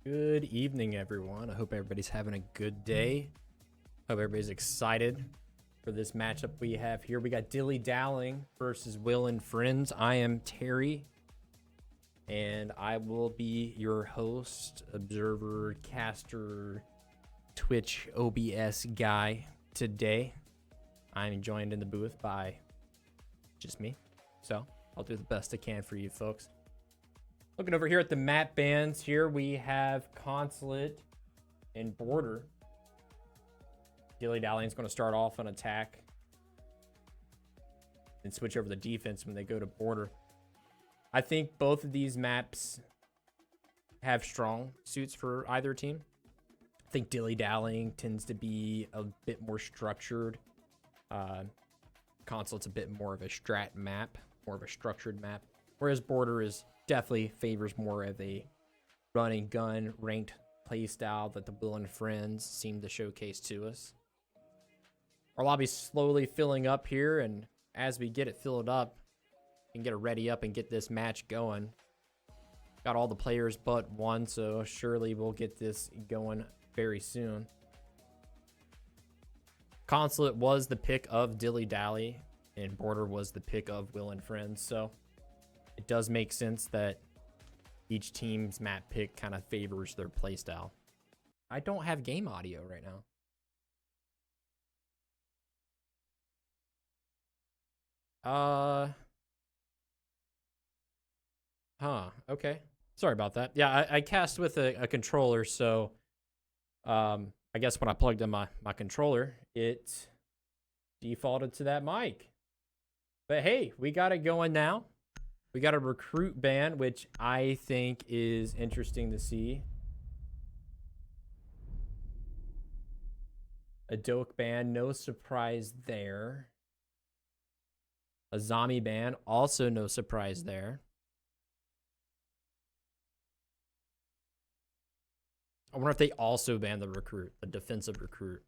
Good evening, everyone. I hope everybody's having a good day. Hope everybody's excited for this matchup we have here. We got Dilly Dallying versus Will and Friends. I am Terry, and I will be your host, observer, caster, Twitch OBS guy today. I'm joined in the booth by just me, so I'll do the best I can for you folks. Looking over here at the map bands, here we have Consulate and Border. Dilly Dallying is going to start off on attack and switch over the defense when they go to Border. I think both of these maps have strong suits for either team. I think Dilly Dallying tends to be a bit more structured. Consulate's a bit more of a strat map, more of a structured map, whereas Border is definitely favors more of a run and gun ranked play style that the Will and Friends seem to showcase to us. Our lobby's slowly filling up here, and as we get it filled up, we can get it ready up and get this match going. Got all the players but one, so surely we'll get this going very soon. Consulate was the pick of Dilly Dally, and Border was the pick of Will and Friends, so it does make sense that each team's map pick kind of favors their playstyle. I don't have game audio right now. Okay. Sorry about that. Yeah, I cast with a controller, so I guess when I plugged in my controller, it defaulted to that mic. But hey, we got it going now. We got a recruit ban, which I think is interesting to see. A Doke ban, no surprise there. A zombie ban, also no surprise there. I wonder if they also ban the recruit, the defensive recruit.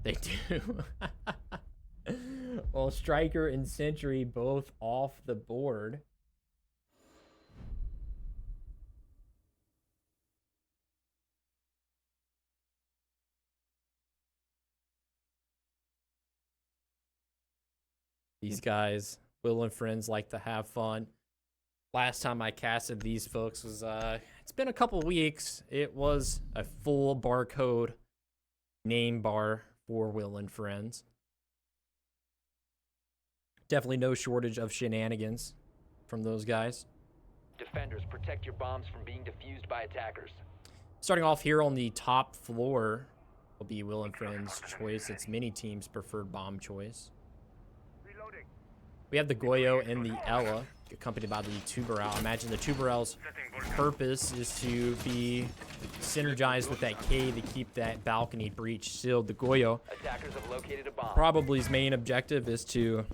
They do. Well, Striker and Sentry both off the board. These guys, Will and Friends, like to have fun. Last time I casted these folks was, it's been a couple weeks. It was a full barcode name bar for Will and Friends. Definitely no shortage of shenanigans from those guys. Defenders, protect your bombs from being defused by attackers. Starting off here on the top floor will be Will and Friends' choice. It's many teams' preferred bomb choice. Reloading. We have the Goyo and the Ella, accompanied by the Tuberel. I imagine the Tuberel's purpose is to be synergized with that K to keep that balcony breach sealed. The Goyo, Attackers have located a bomb. probably his main objective is to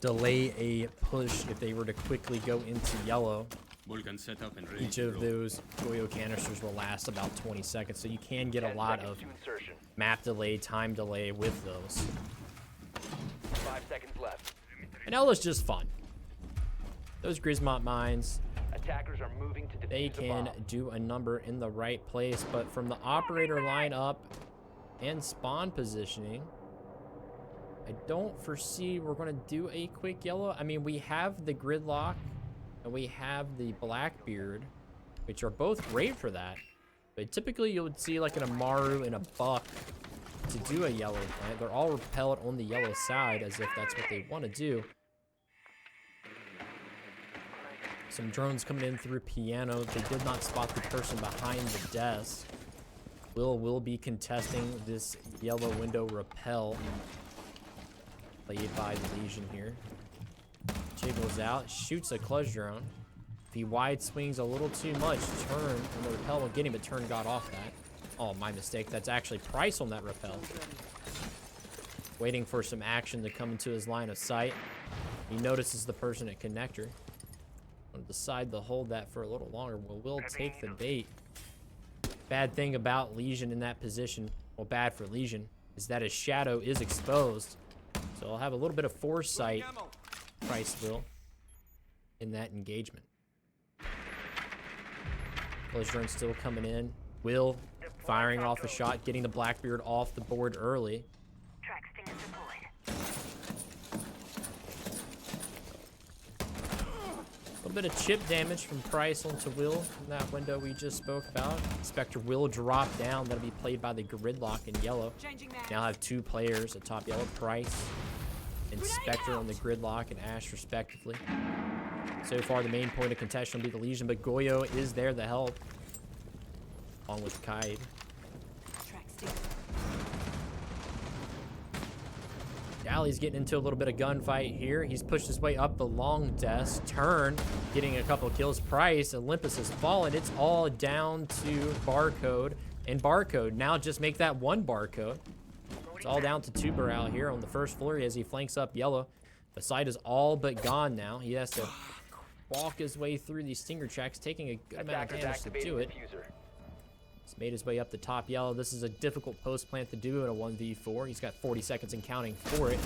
delay a push if they were to quickly go into yellow. Set up and ready Each to of roll. those Goyo canisters will last about 20 seconds, so you can get a 10 lot seconds of to insertion. map delay, time delay with those. 5 seconds left. And Ella's just fun. Those Grismont mines, Attackers are moving to defuse they the can bomb. do a number in the right place, but from the operator lineup and spawn positioning, I don't foresee we're going to do a quick yellow. I mean, we have the Gridlock and we have the Blackbeard, which are both great for that. But typically you would see like an Amaru and a Buck to do a yellow plant. They're all repelled on the yellow side as if that's what they want to do. Some drones coming in through piano. They did not spot the person behind the desk. Will be contesting this yellow window repel. Played by the Legion here. Jiggles out, shoots a clutch drone. If he wide swings a little too much, turn, and the repel will get him, but turn got off that. Oh, my mistake. That's actually Price on that repel. Waiting for some action to come into his line of sight. He notices the person at connector. I'll decide to hold that for a little longer. Will take the bait. Bad thing about Legion in that position, well, bad for Legion, is that his shadow is exposed. So I'll have a little bit of foresight, Price will, in that engagement. Belligerent still coming in. Will firing off a shot, getting the Blackbeard off the board early. Track stinger deployed. A little bit of chip damage from Price onto Will in that window we just spoke about. Spectre will drop down. That'll be played by the Gridlock in yellow. Now have 2 players at top yellow, Price and Spectre on the Gridlock and Ash respectively. So far, the main point of contention will be the Legion, but Goyo is there to help, along with Kaid. Track stinger. Dally's getting into a little bit of gunfight here. He's pushed his way up the long desk. Turn, getting a couple of kills. Price, Olympus has fallen. It's all down to Barcode. And Barcode, now just make that 1 Barcode. It's all down to Tuber out here on the first floor as he flanks up yellow. The site is all but gone now. He has to walk his way through these stinger tracks, taking a good amount of damage to do it. He's made his way up the top yellow. This is a difficult post plant to do in a 1v4. He's got 40 seconds and counting for it.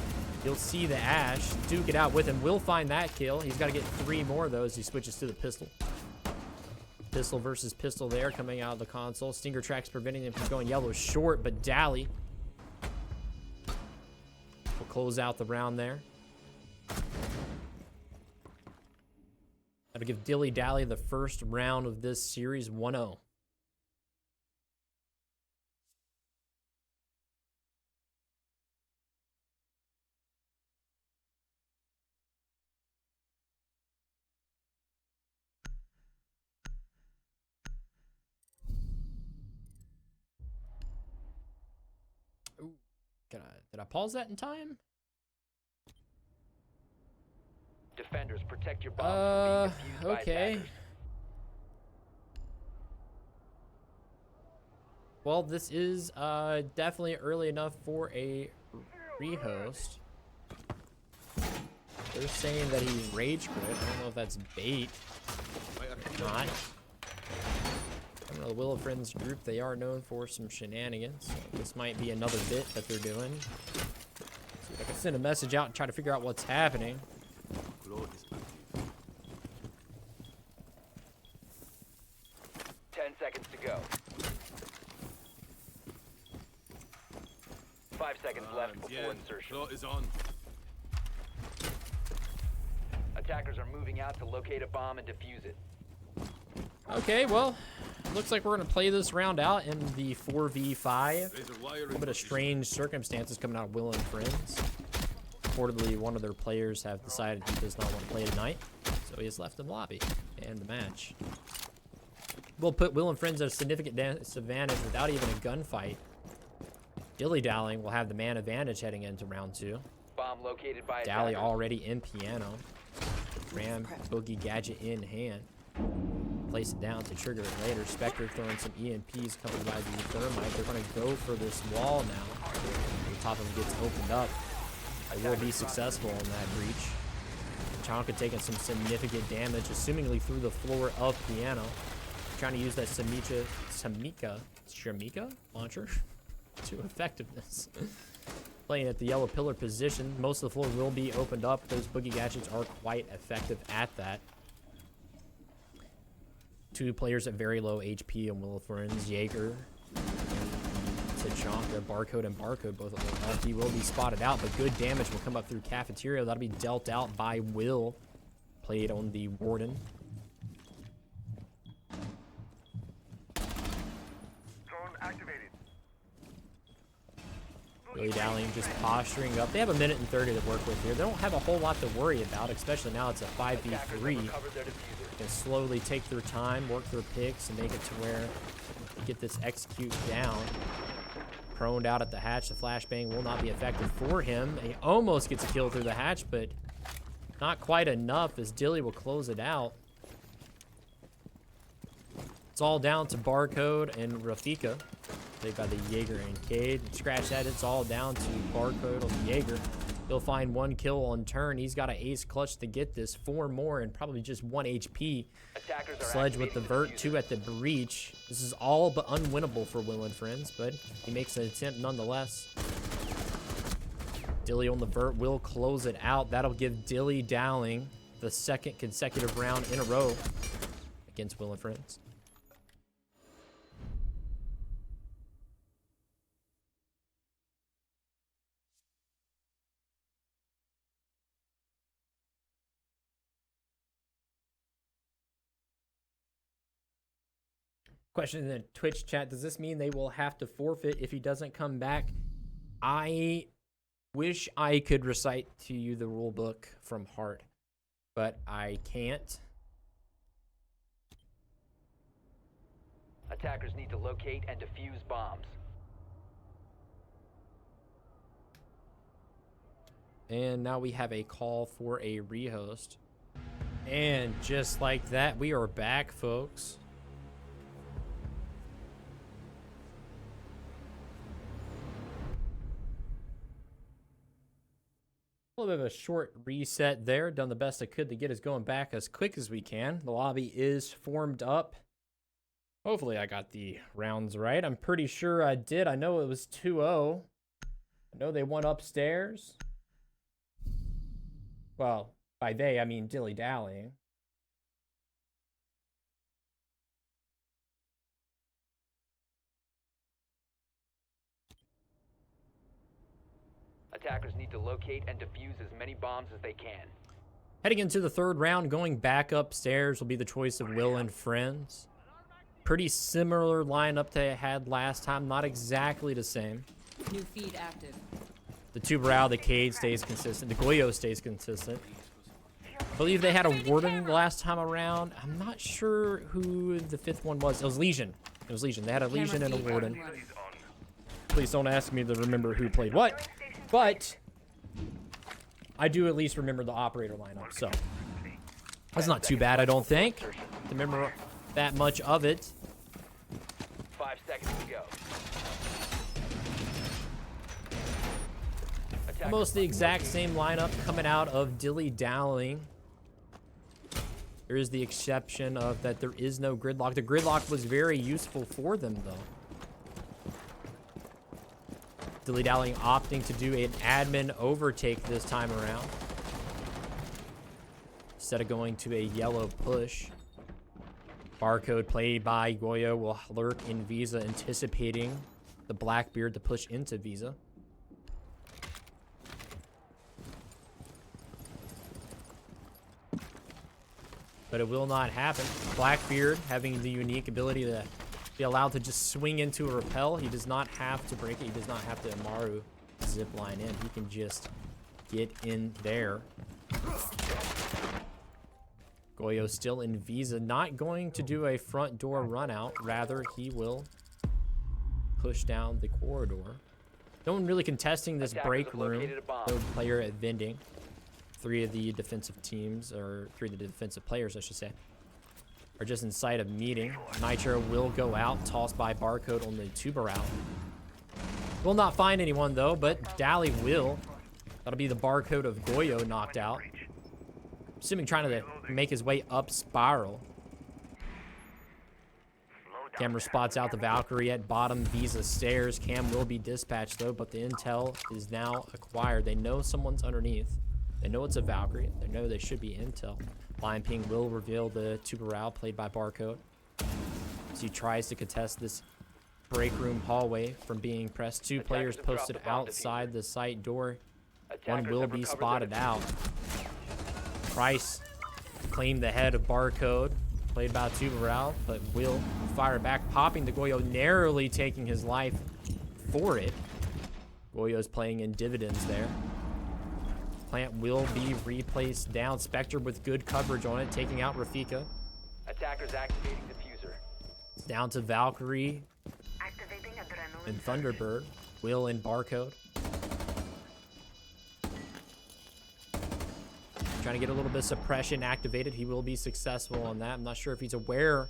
You'll see the Ash duke it out with him. Will find that kill. He's got to get 3 more of those. He switches to the pistol. Pistol versus pistol there coming out of the console. Stinger tracks preventing him from going yellow short, but Dally will close out the round there. That'll give Dilly Dally the first round of this series 1-0. Ooh, did I pause that in time? Defenders, protect your bombs from being defused by okay. attackers. Well, this is definitely early enough for a rehost. They're saying that he rage quit. I don't know if that's bait or not. I don't know, the Will of Friends group, they are known for some shenanigans. So this might be another bit that they're doing. See if I can send a message out and try to figure out what's happening. 10 seconds to go. 5 seconds left before insertion. Is on. Attackers are moving out to locate a bomb and defuse it. Okay, well, looks like we're going to play this round out in the 4v5. A little bit of strange circumstances coming out of Will and Friends. Reportedly, one of their players have decided he does not want to play tonight, so he has left the lobby and the match. We'll put Will and Friends at a significant disadvantage without even a gunfight. Dilly Dallying will have the man advantage heading into round 2. Bomb located by Dally attackers. already in piano. Ram boogie gadget in hand. Place it down to trigger it later. Spectre throwing some EMPs coming by the thermite. They're going to go for this wall now. The top of them gets opened up. They will be successful in that breach. Chonka taking some significant damage, assumingly through the floor of piano. Trying to use that Shamika launcher to effectiveness. Playing at the yellow pillar position. Most of the floor will be opened up. Those boogie gadgets are quite effective at that. 2 players at very low HP and Will Friends, Jaeger, Tachanka, Barcode, and Barcode both at low health. He will be spotted out, but good damage will come up through Cafeteria. That'll be dealt out by Will. Played on the Warden. Dilly Dallying just posturing up. They have 1 minute and 30 to work with here. They don't have a whole lot to worry about, especially now it's a 5v3. They can slowly take their time, work their picks, and make it to where they get this execute down. Proned out at the hatch. The flashbang will not be effective for him. He almost gets a kill through the hatch, but not quite enough as Dilly will close it out. It's all down to Barcode and Rafika. Played by the Jaeger and Cade. Scratch that, it's all down to Barcode on the Jaeger. He'll find 1 kill on turn. He's got an ace clutch to get this. 4 more and probably just 1 HP. Sledge with the vert, 2 at the breach. This is all but unwinnable for Will and Friends, but he makes an attempt nonetheless. Dilly on the vert will close it out. That'll give Dilly Dallying the 2nd consecutive round in a row against Will and Friends. Question in the Twitch chat, does this mean they will have to forfeit if he doesn't come back? I wish I could recite to you the rule book from heart, but I can't. Attackers need to locate and defuse bombs. And now we have a call for a rehost. And just like that, we are back, folks. A little bit of a short reset there. Done the best I could to get us going back as quick as we can. The lobby is formed up. Hopefully I got the rounds right. I'm pretty sure I did. I know it was 2-0. I know they won upstairs. Well, by they, I mean Dilly Dallying. Attackers need to locate and defuse as many bombs as they can. Heading into the third round, going back upstairs will be the choice of Will and friends. Pretty similar lineup they had last time, not exactly the same. New feed active. The Tuberao, the Cade stays consistent. The Goyo stays consistent. I believe they had a Warden last time around. I'm not sure who the fifth one was. It was Legion. It was Legion. They had a Legion and a Warden. Please don't ask me to remember who played what. But I do at least remember the operator lineup, so that's not too bad, I don't think, to remember that much of it. 5 seconds to go. Almost the exact same lineup coming out of Dilly Dallying. There is the exception of that there is no gridlock. The gridlock was very useful for them, though. Dilly Dallying opting to do an admin overtake this time around, instead of going to a yellow push. Barcode played by Goyo will lurk in Visa, anticipating the Blackbeard to push into Visa. But it will not happen. Blackbeard having the unique ability to be allowed to just swing into a rappel. He does not have to break it. He does not have to Amaru zip line in. He can just get in there. Goyo still in Visa, not going to do a front door run out. Rather, he will push down the corridor. No one really contesting this break room. No player at vending. Three of the defensive teams, or three of the defensive players, I should say, are just in sight of meeting. Nitro will go out, tossed by Barcode on the Tuberao. Will not find anyone though, but Dally will. That'll be the Barcode of Goyo knocked out. Assuming trying to make his way up Spiral. Camera spots out the Valkyrie at bottom Visa stairs. Cam will be dispatched though, but the intel is now acquired. They know someone's underneath. They know it's a Valkyrie. They know they should be intel. Lion Ping will reveal the Tuberao played by Barcode as he tries to contest this break room hallway from being pressed. Two players posted outside the site door. One will be spotted out. Price claimed the head of Barcode played by Tuberao, but will fire back, popping the Goyo, narrowly taking his life for it. Goyo's playing in dividends there. Plant will be replaced down. Spectre with good coverage on it, taking out Rafika. Attackers activating diffuser. It's down to Valkyrie and Thunderbird. Will and Barcode. Trying to get a little bit of suppression activated. He will be successful on that. I'm not sure if he's aware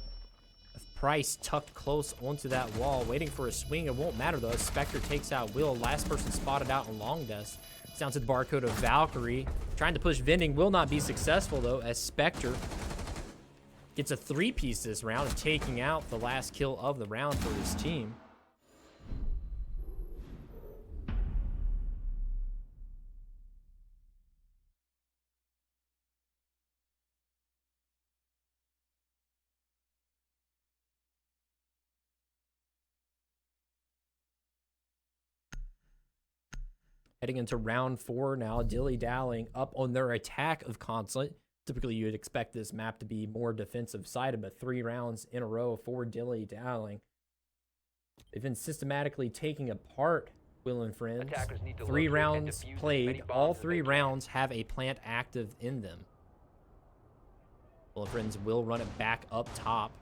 of Price tucked close onto that wall, waiting for a swing. It won't matter though. Spectre takes out Will. Last person spotted out in long desk. Down to the Barcode of Valkyrie. Trying to push vending, will not be successful though, as Spectre gets a 3-piece this round and taking out the last kill of the round for his team. Heading into round 4 now, Dilly Dallying up on their attack of Consulate. Typically, you'd expect this map to be more defensive sided, but 3 rounds in a row for Dilly Dallying. They've been systematically taking apart Will and Friends. Attackers need to 3 locate and rounds defuse as many played. bombs All as they 3 can. rounds have a plant active in them. Will and Friends will run it back up top,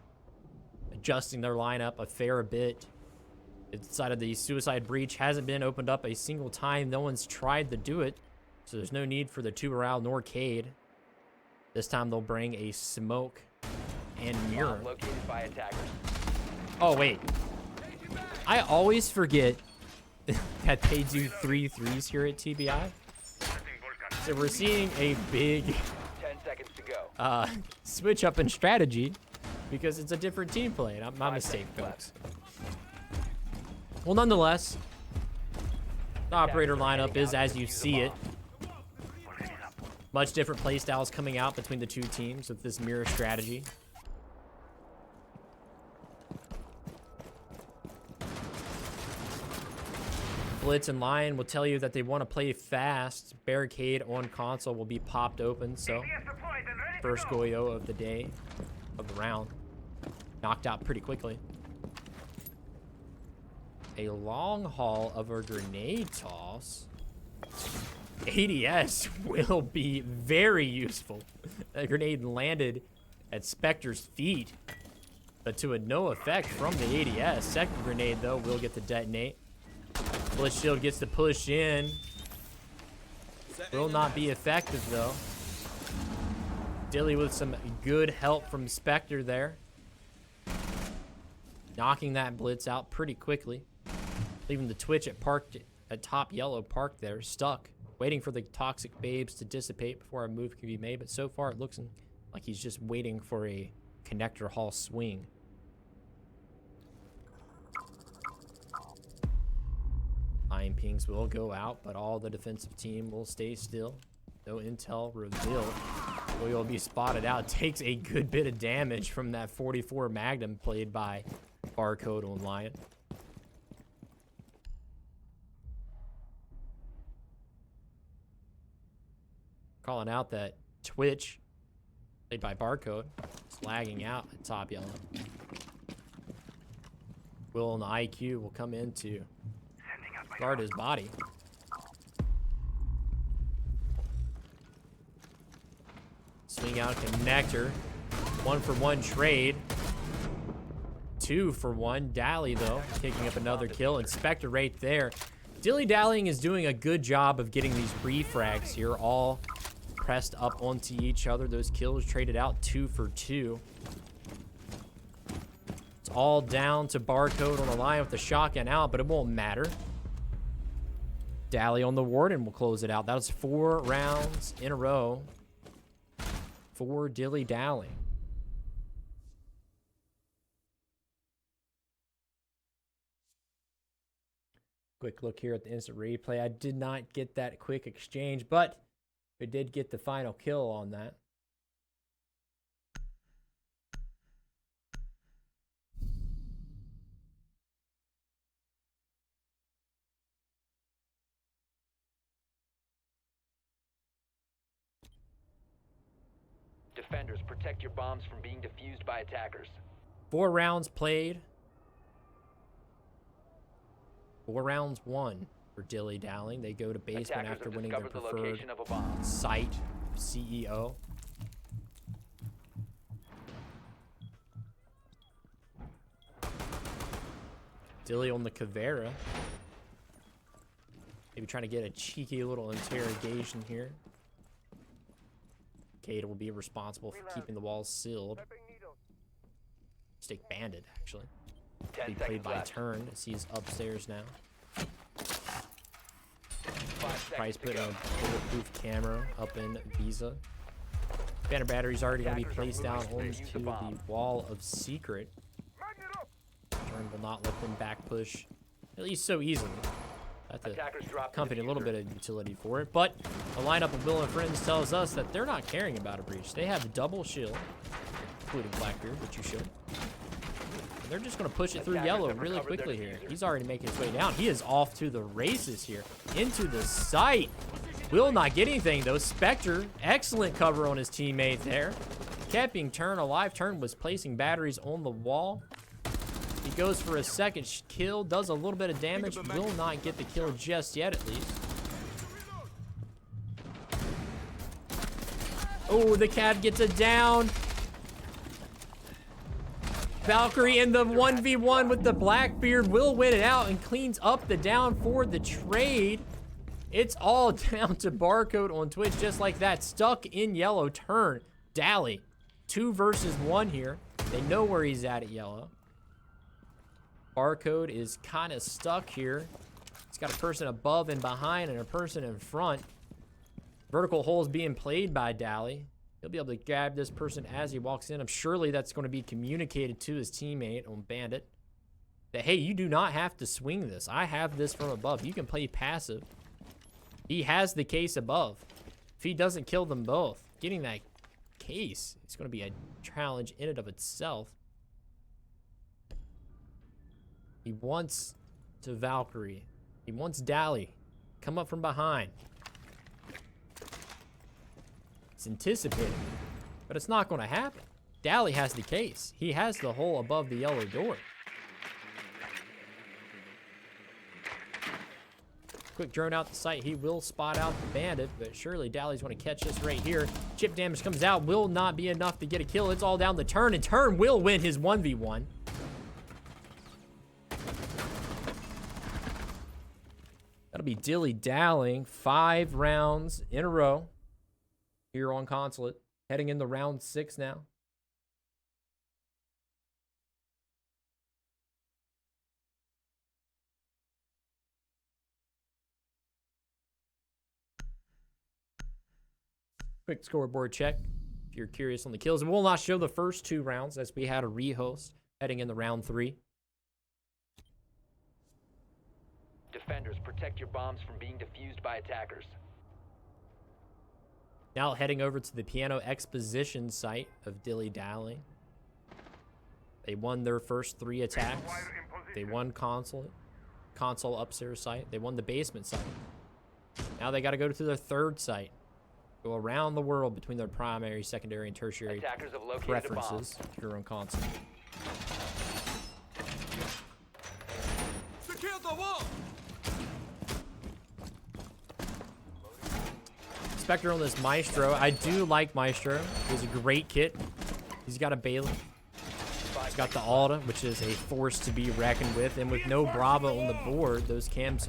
adjusting their lineup a fair bit. Inside of the suicide breach hasn't been opened up a single time. No one's tried to do it, so there's no need for the 2-round Norcade. This time they'll bring a smoke and mirror. Bomb located by attackers. Oh, wait. I always forget that they do 3 threes here at TBI. So we're seeing a big 10 seconds to go. switch up in strategy because it's a different team play. My mistake, folks. Well, nonetheless, the operator lineup is as you see it. Much different play styles coming out between the 2 teams with this mirror strategy. Blitz and Lion will tell you that they want to play fast. Barricade on console will be popped open, so first Goyo of the day, of the round. Knocked out pretty quickly. A long haul of a grenade toss. ADS will be very useful. A grenade landed at Spectre's feet, but to a no effect from the ADS. Second grenade, though, will get to detonate. Blitz Shield gets to push in. Will not be effective, though. Dilly with some good help from Spectre there. Knocking that Blitz out pretty quickly. Leaving the Twitch at top yellow parked there, stuck. Waiting for the toxic babes to dissipate before a move can be made. But so far, it looks like he's just waiting for a connector hall swing. Iron pings will go out, but all the defensive team will stay still. No intel revealed. Will be spotted out. Takes a good bit of damage from that 44 Magnum played by Barcode on Lion. Calling out that Twitch, played by Barcode, is lagging out at top yellow. Will and the IQ will come in to guard his body. Swing out connector. 1-for-1 trade. 2-for-1. Dally, though, picking up another kill. Inspector right there. Dilly Dallying is doing a good job of getting these refrags here, all pressed up onto each other. Those kills traded out 2 for 2. It's all down to Barcode on the line with the shotgun out, but it won't matter. Dally on the Warden will close it out. That was 4 rounds in a row for Dilly Dallying. Quick look here at the instant replay. I did not get that quick exchange, but we did get the final kill on that. Defenders, protect your bombs from being defused by attackers. 4 rounds played. 4 rounds won for Dilly Dallying. They go to basement Attackers after have winning their discovered the preferred location of a bomb. site, CEO. Dilly on the Caveira. Maybe trying to get a cheeky little interrogation here. Cade will be responsible for keeping the walls sealed. Stick banded, actually. 10 Be played seconds by left. Turn as he's upstairs now. 5 Price seconds to putting go. a bulletproof camera up in Visa. Banner battery's already going to be placed down Attackers are onto moving to use the wall of secret. Turn will not let them back push, at least so easily. That's a Attackers drop the company a little diffuser. bit of utility for it, but the lineup of Will and Friends tells us that they're not caring about a breach. They have double shield, including Blackbeard, which you should. And they're just going to push it through Attackers yellow have really recovered their quickly here. diffuser. He's already making his way down. He is off to the races here, into the site. Will not get anything, though. Spectre, excellent cover on his teammate there. Keeping Turn alive. Turn was placing batteries on the wall. He goes for a second kill, does a little bit of damage. Will not get the kill just yet, at least. Oh, the Cav gets it down. Valkyrie in the 1v1 with the Blackbeard will win it out and cleans up the down for the trade. It's all down to Barcode on Twitch, just like that. Stuck in yellow. Turn. Dally. 2 versus 1 here. They know where he's at yellow. Barcode is kind of stuck here. He's got a person above and behind and a person in front. Vertical holes being played by Dally. He'll be able to grab this person as he walks in. I'm surely that's going to be communicated to his teammate on Bandit. That, hey, you do not have to swing this. I have this from above. You can play passive. He has the case above. If he doesn't kill them both, getting that case is going to be a challenge in and of itself. He wants to Valkyrie. He wants Dally. Come up from behind. It's anticipated, but it's not going to happen. Dally has the case. He has the hole above the yellow door. Quick drone out the sight. He will spot out the bandit, but surely Dally's going to catch this right here. Chip damage comes out. Will not be enough to get a kill. It's all down the Turn, and Turn will win his 1v1. That'll be Dilly Dallying. 5 rounds in a row here on Consulate. Heading into round 6 now. Quick scoreboard check if you're curious on the kills. And we'll not show the first 2 rounds as we had a rehost heading into round 3. Defenders, protect your bombs from being defused by attackers. Now heading over to the piano exposition site of Dilly Dallying. They won their first 3 attacks. They won console upstairs site. They won the basement site. Now they got to go to their 3rd site. Go around the world between their primary, secondary, and tertiary Attackers have located preferences if you're on console. Secure the wall! Spectre on this Maestro. I do like Maestro. He's a great kit. He's got a Bailey. He's got the Alda, which is a force to be reckoned with. And with no Bravo on the board, those cams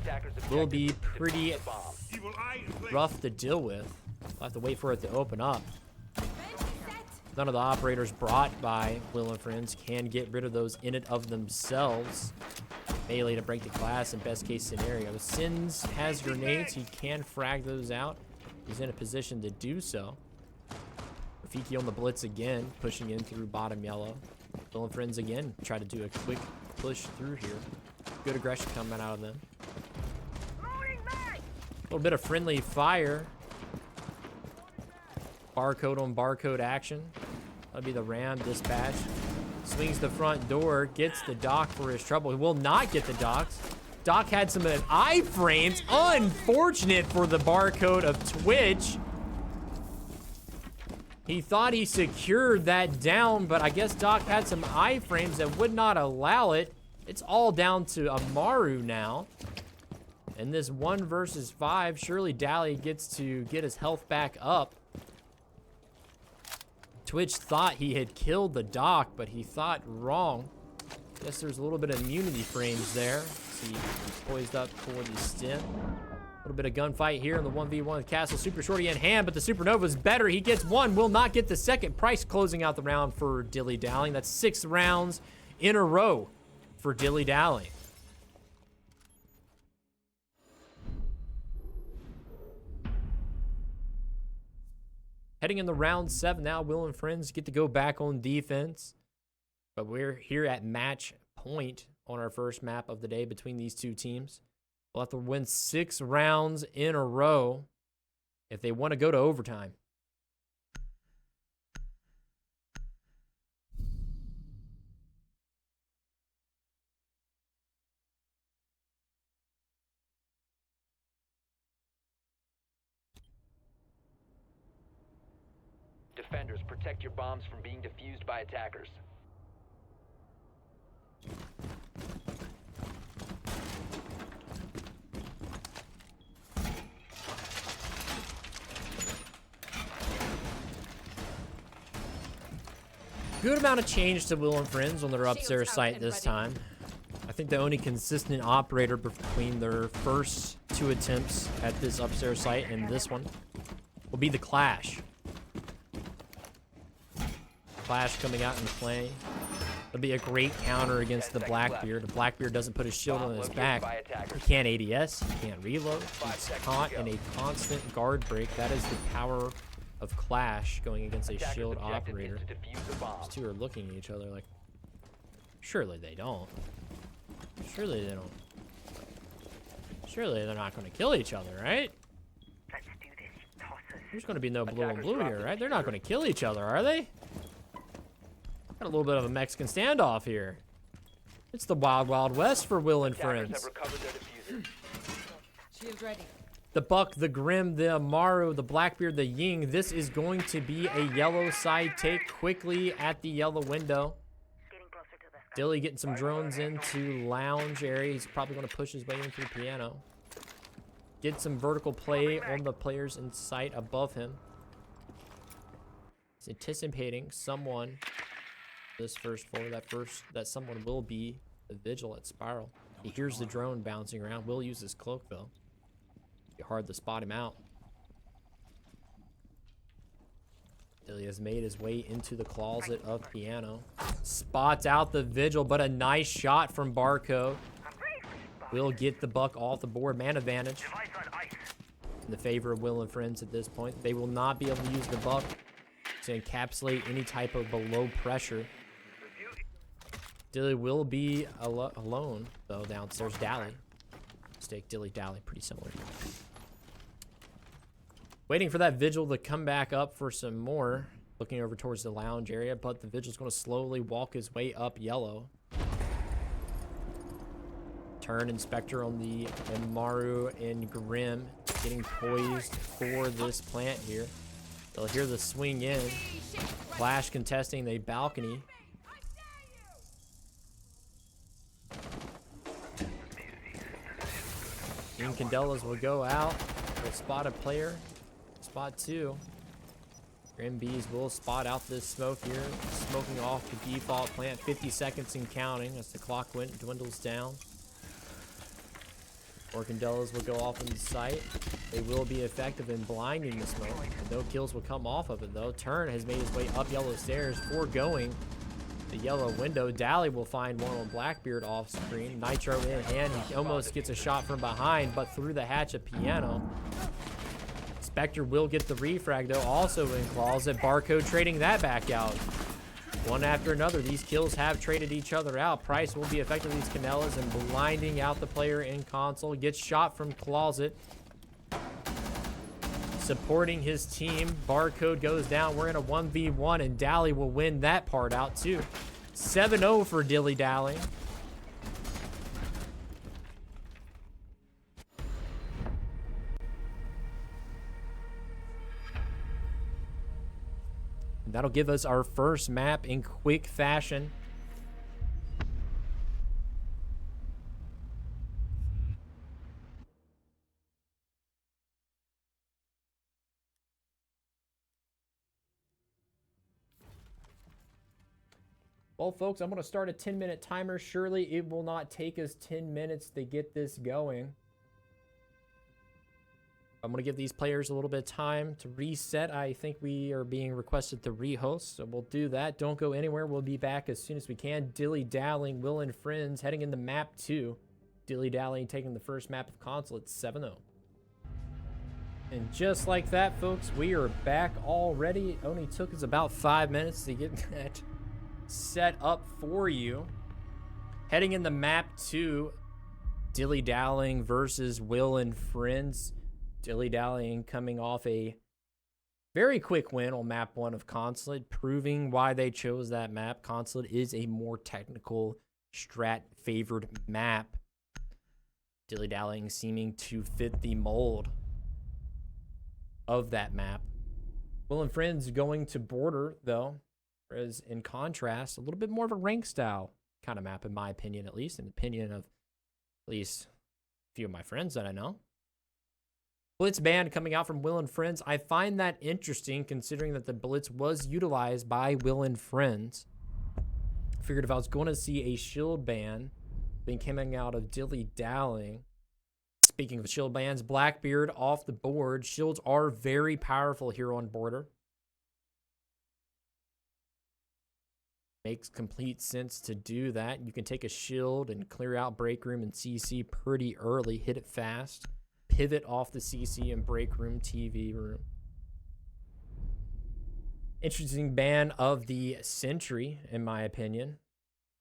will be pretty rough to deal with. We'll have to wait for it to open up. None of the operators brought by Will and Friends can get rid of those in and of themselves. Melee to break the glass in best case scenario. Sins has grenades. He can frag those out. He's in a position to do so. Rafiki on the blitz again, pushing in through bottom yellow. Will and Friends again try to do a quick push through here. Good aggression coming out of them. A little bit of friendly fire. Barcode on barcode action. That'll be the Ram dispatch. Swings the front door, gets the dock for his trouble. He will not get the docks. Doc had some iframes. Unfortunate for the Barcode of Twitch. He thought he secured that down, but I guess Doc had some iframes that would not allow it. It's all down to Amaru now. And this 1 versus 5, surely Dally gets to get his health back up. Twitch thought he had killed the Doc, but he thought wrong. Guess there's a little bit of immunity frames there. See, he's poised up for the stim. A little bit of gunfight here in the 1v1 with Castle. Super Shorty in hand, but the Supernova's better. He gets 1, will not get the second. Price closing out the round for Dilly Dallying. That's 6 rounds in a row for Dilly Dallying. Heading into round 7 now, Will and Friends get to go back on defense. But we're here at match point on our first map of the day between these 2 teams. We'll have to win 6 rounds in a row if they want to go to overtime. Defenders, protect your bombs from being defused by attackers. Good amount of change to Will and Friends on their upstairs site this time. I think the only consistent operator between their first 2 attempts at this upstairs site and this one will be the Clash. Clash coming out and playing. It'll be a great counter against the Blackbeard. The Blackbeard doesn't put his shield on his back. He can't ADS, he can't reload. He's caught in a constant guard break. That is the power of Clash going against a shield operator. These two are looking at each other like, surely they don't. Surely they don't. Surely they're not going to kill each other, right? Let's do this. Tosses. There's going to be no blue on blue here, right? They're not going to kill each other, are they? Got a little bit of a Mexican standoff here. It's the Wild Wild West for Will and Attackers Friends. have recovered their diffuser. Shield ready. The Buck, the Grim, the Amaru, the Blackbeard, the Ying. This is going to be a yellow side take quickly at the yellow window. Getting closer to the sky. Dilly getting some drones into lounge area. He's probably going to push his way into the piano. Get some vertical play on the players in sight above him. He's anticipating someone. This first floor, that someone will be the vigil at Spiral. He hears the drone bouncing around. Will use his cloak though. Be hard to spot him out. Dilly has made his way into the closet of piano. Spots out the vigil, but a nice shot from Barcode. Will get the Buck off the board. Man advantage in the favor of Will and Friends at this point. They will not be able to use the Buck to encapsulate any type of below pressure. Dilly will be alone, though, downstairs. Dally. Mistake, Dilly Dally. Pretty similar. Waiting for that Vigil to come back up for some more. Looking over towards the lounge area, but the Vigil's going to slowly walk his way up yellow. Turn Inspector on the Amaru and Grim. Getting poised for this plant here. They'll hear the swing in. Clash contesting the balcony. Candelas will go out. Will spot a player. Spot 2. Grim Bees will spot out this smoke here. Smoking off the default plant. 50 seconds and counting as the clock dwindles down. Or Candelas will go off in the sight. They will be effective in blinding the smoke. No kills will come off of it though. Turn has made his way up yellow stairs, foregoing the yellow window. Dally will find one on Blackbeard off screen. Nitro in hand. He almost gets a shot from behind, but through the hatch of piano. Spectre will get the refrag though, also in closet. Barcode trading that back out. One after another, these kills have traded each other out. Price will be effective these Canellas and blinding out the player in console. Gets shot from closet. Supporting his team. Barcode goes down. We're in a 1v1 and Dally will win that part out too. 7-0 for Dilly Dallying. That'll give us our first map in quick fashion. Well, folks, I'm going to start a 10-minute timer. Surely it will not take us 10 minutes to get this going. I'm going to give these players a little bit of time to reset. I think we are being requested to rehost, so we'll do that. Don't go anywhere. We'll be back as soon as we can. Dilly Dallying, Will and Friends heading into map 2. Dilly Dallying taking the first map of console at 7-0. And just like that, folks, we are back already. It only took us about 5 minutes to get that set up for you. Heading into map 2, Dilly Dallying versus Will and Friends. Dilly Dallying coming off a very quick win on map 1 of Consulate, proving why they chose that map. Consulate is a more technical, strat-favored map. Dilly Dallying seeming to fit the mold of that map. Will and Friends going to border, though, whereas in contrast, a little bit more of a rank style kind of map, in my opinion, at least, in the opinion of at least a few of my friends that I know. Blitz ban coming out from Will and Friends. I find that interesting considering that the Blitz was utilized by Will and Friends. Figured if I was going to see a shield ban being coming out of Dilly Dallying. Speaking of shield bans, Blackbeard off the board. Shields are very powerful here on border. Makes complete sense to do that. You can take a shield and clear out break room and CC pretty early. Hit it fast. Pivot off the CC and break room, TV room. Interesting ban of the Sentry, in my opinion.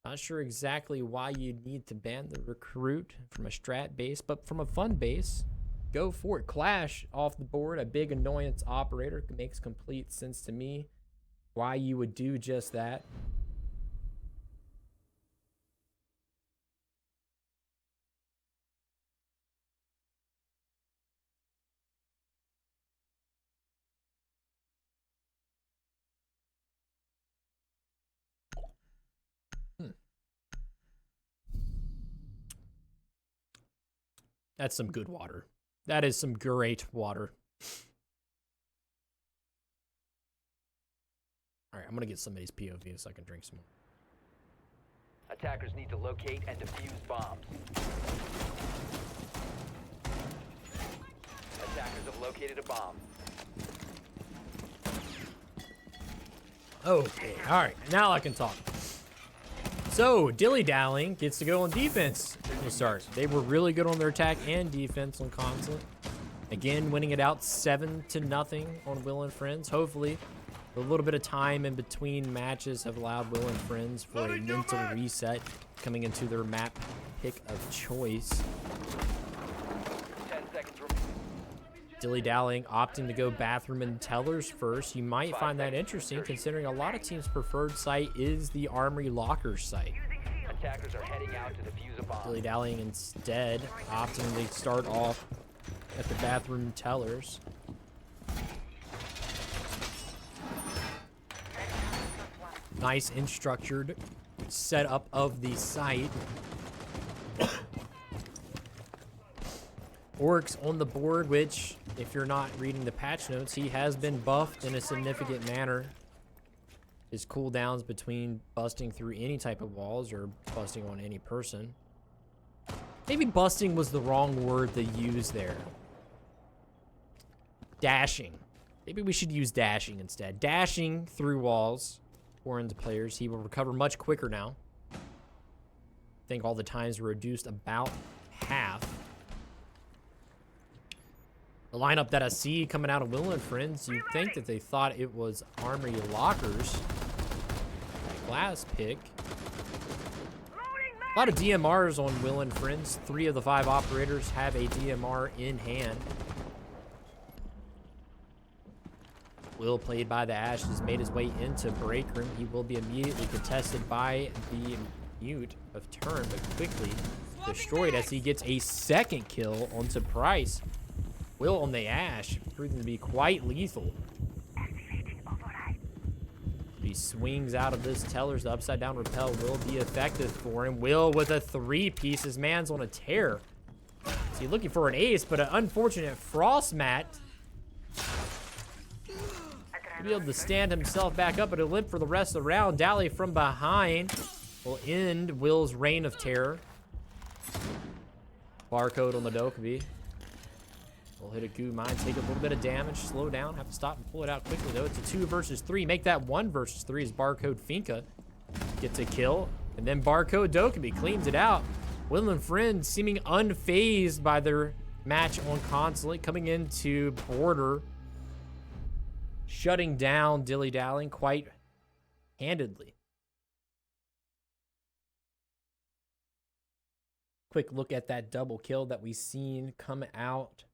Not sure exactly why you need to ban the Recruit from a strat base, but from a fun base, go for it. Clash off the board, a big annoyance operator. Makes complete sense to me why you would do just that. That's some good water. That is some great water. All right, I'm going to get somebody's POV so I can drink some more. Attackers need to locate and defuse bombs. Attackers have located a bomb. Okay, all right, now I can talk. So, Dilly Dallying gets to go on defense to start. They were really good on their attack and defense on Consulate. Again, winning it out 7-0 on Will and Friends. Hopefully, a little bit of time in between matches have allowed Will and Friends for a mental reset coming into their map pick of choice. 10 seconds remaining. Dilly Dallying opting to go bathroom and tellers first. You might find that interesting considering a lot of teams' preferred site is the Armory Locker site. Attackers are heading out to defuse a bomb. Dilly Dallying instead opting to start off at the bathroom tellers. Nice and structured setup of the site. Orcs on the board, which, if you're not reading the patch notes, he has been buffed in a significant manner. His cooldowns between busting through any type of walls or busting on any person. Maybe busting was the wrong word to use there. Dashing. Maybe we should use dashing instead. Dashing through walls or into players. He will recover much quicker now. I think all the times were reduced about half. The lineup that I see coming out of Will and Friends, you'd think that they thought it was Armory Lockers. Glass pick. A lot of DMRs on Will and Friends. 3 of the 5 operators have a DMR in hand. Will, played by the Ash, has made his way into break room. He will be immediately contested by the mute of turn, but quickly destroyed as he gets a second kill onto Price. Will on the Ash, proving to be quite lethal. He swings out of this tellers. The upside down repel will be effective for him. Will with a 3-piece. His man's on a tear. So he's looking for an ace, but an unfortunate frost mat. He'll be able to stand himself back up, but he'll limp for the rest of the round. Dally from behind will end Will's reign of terror. Barcode on the Dokkaebi. We'll hit a goo mine, take a little bit of damage, slow down, have to stop and pull it out quickly though. It's a 2 versus 3. Make that 1 versus 3 as Barcode Finka gets a kill. And then Barcode Dokkaebi cleans it out. Will and Friends seeming unfazed by their match on Consulate, coming into border, shutting down Dilly Dallying quite handedly. Quick look at that double kill that we seen come out.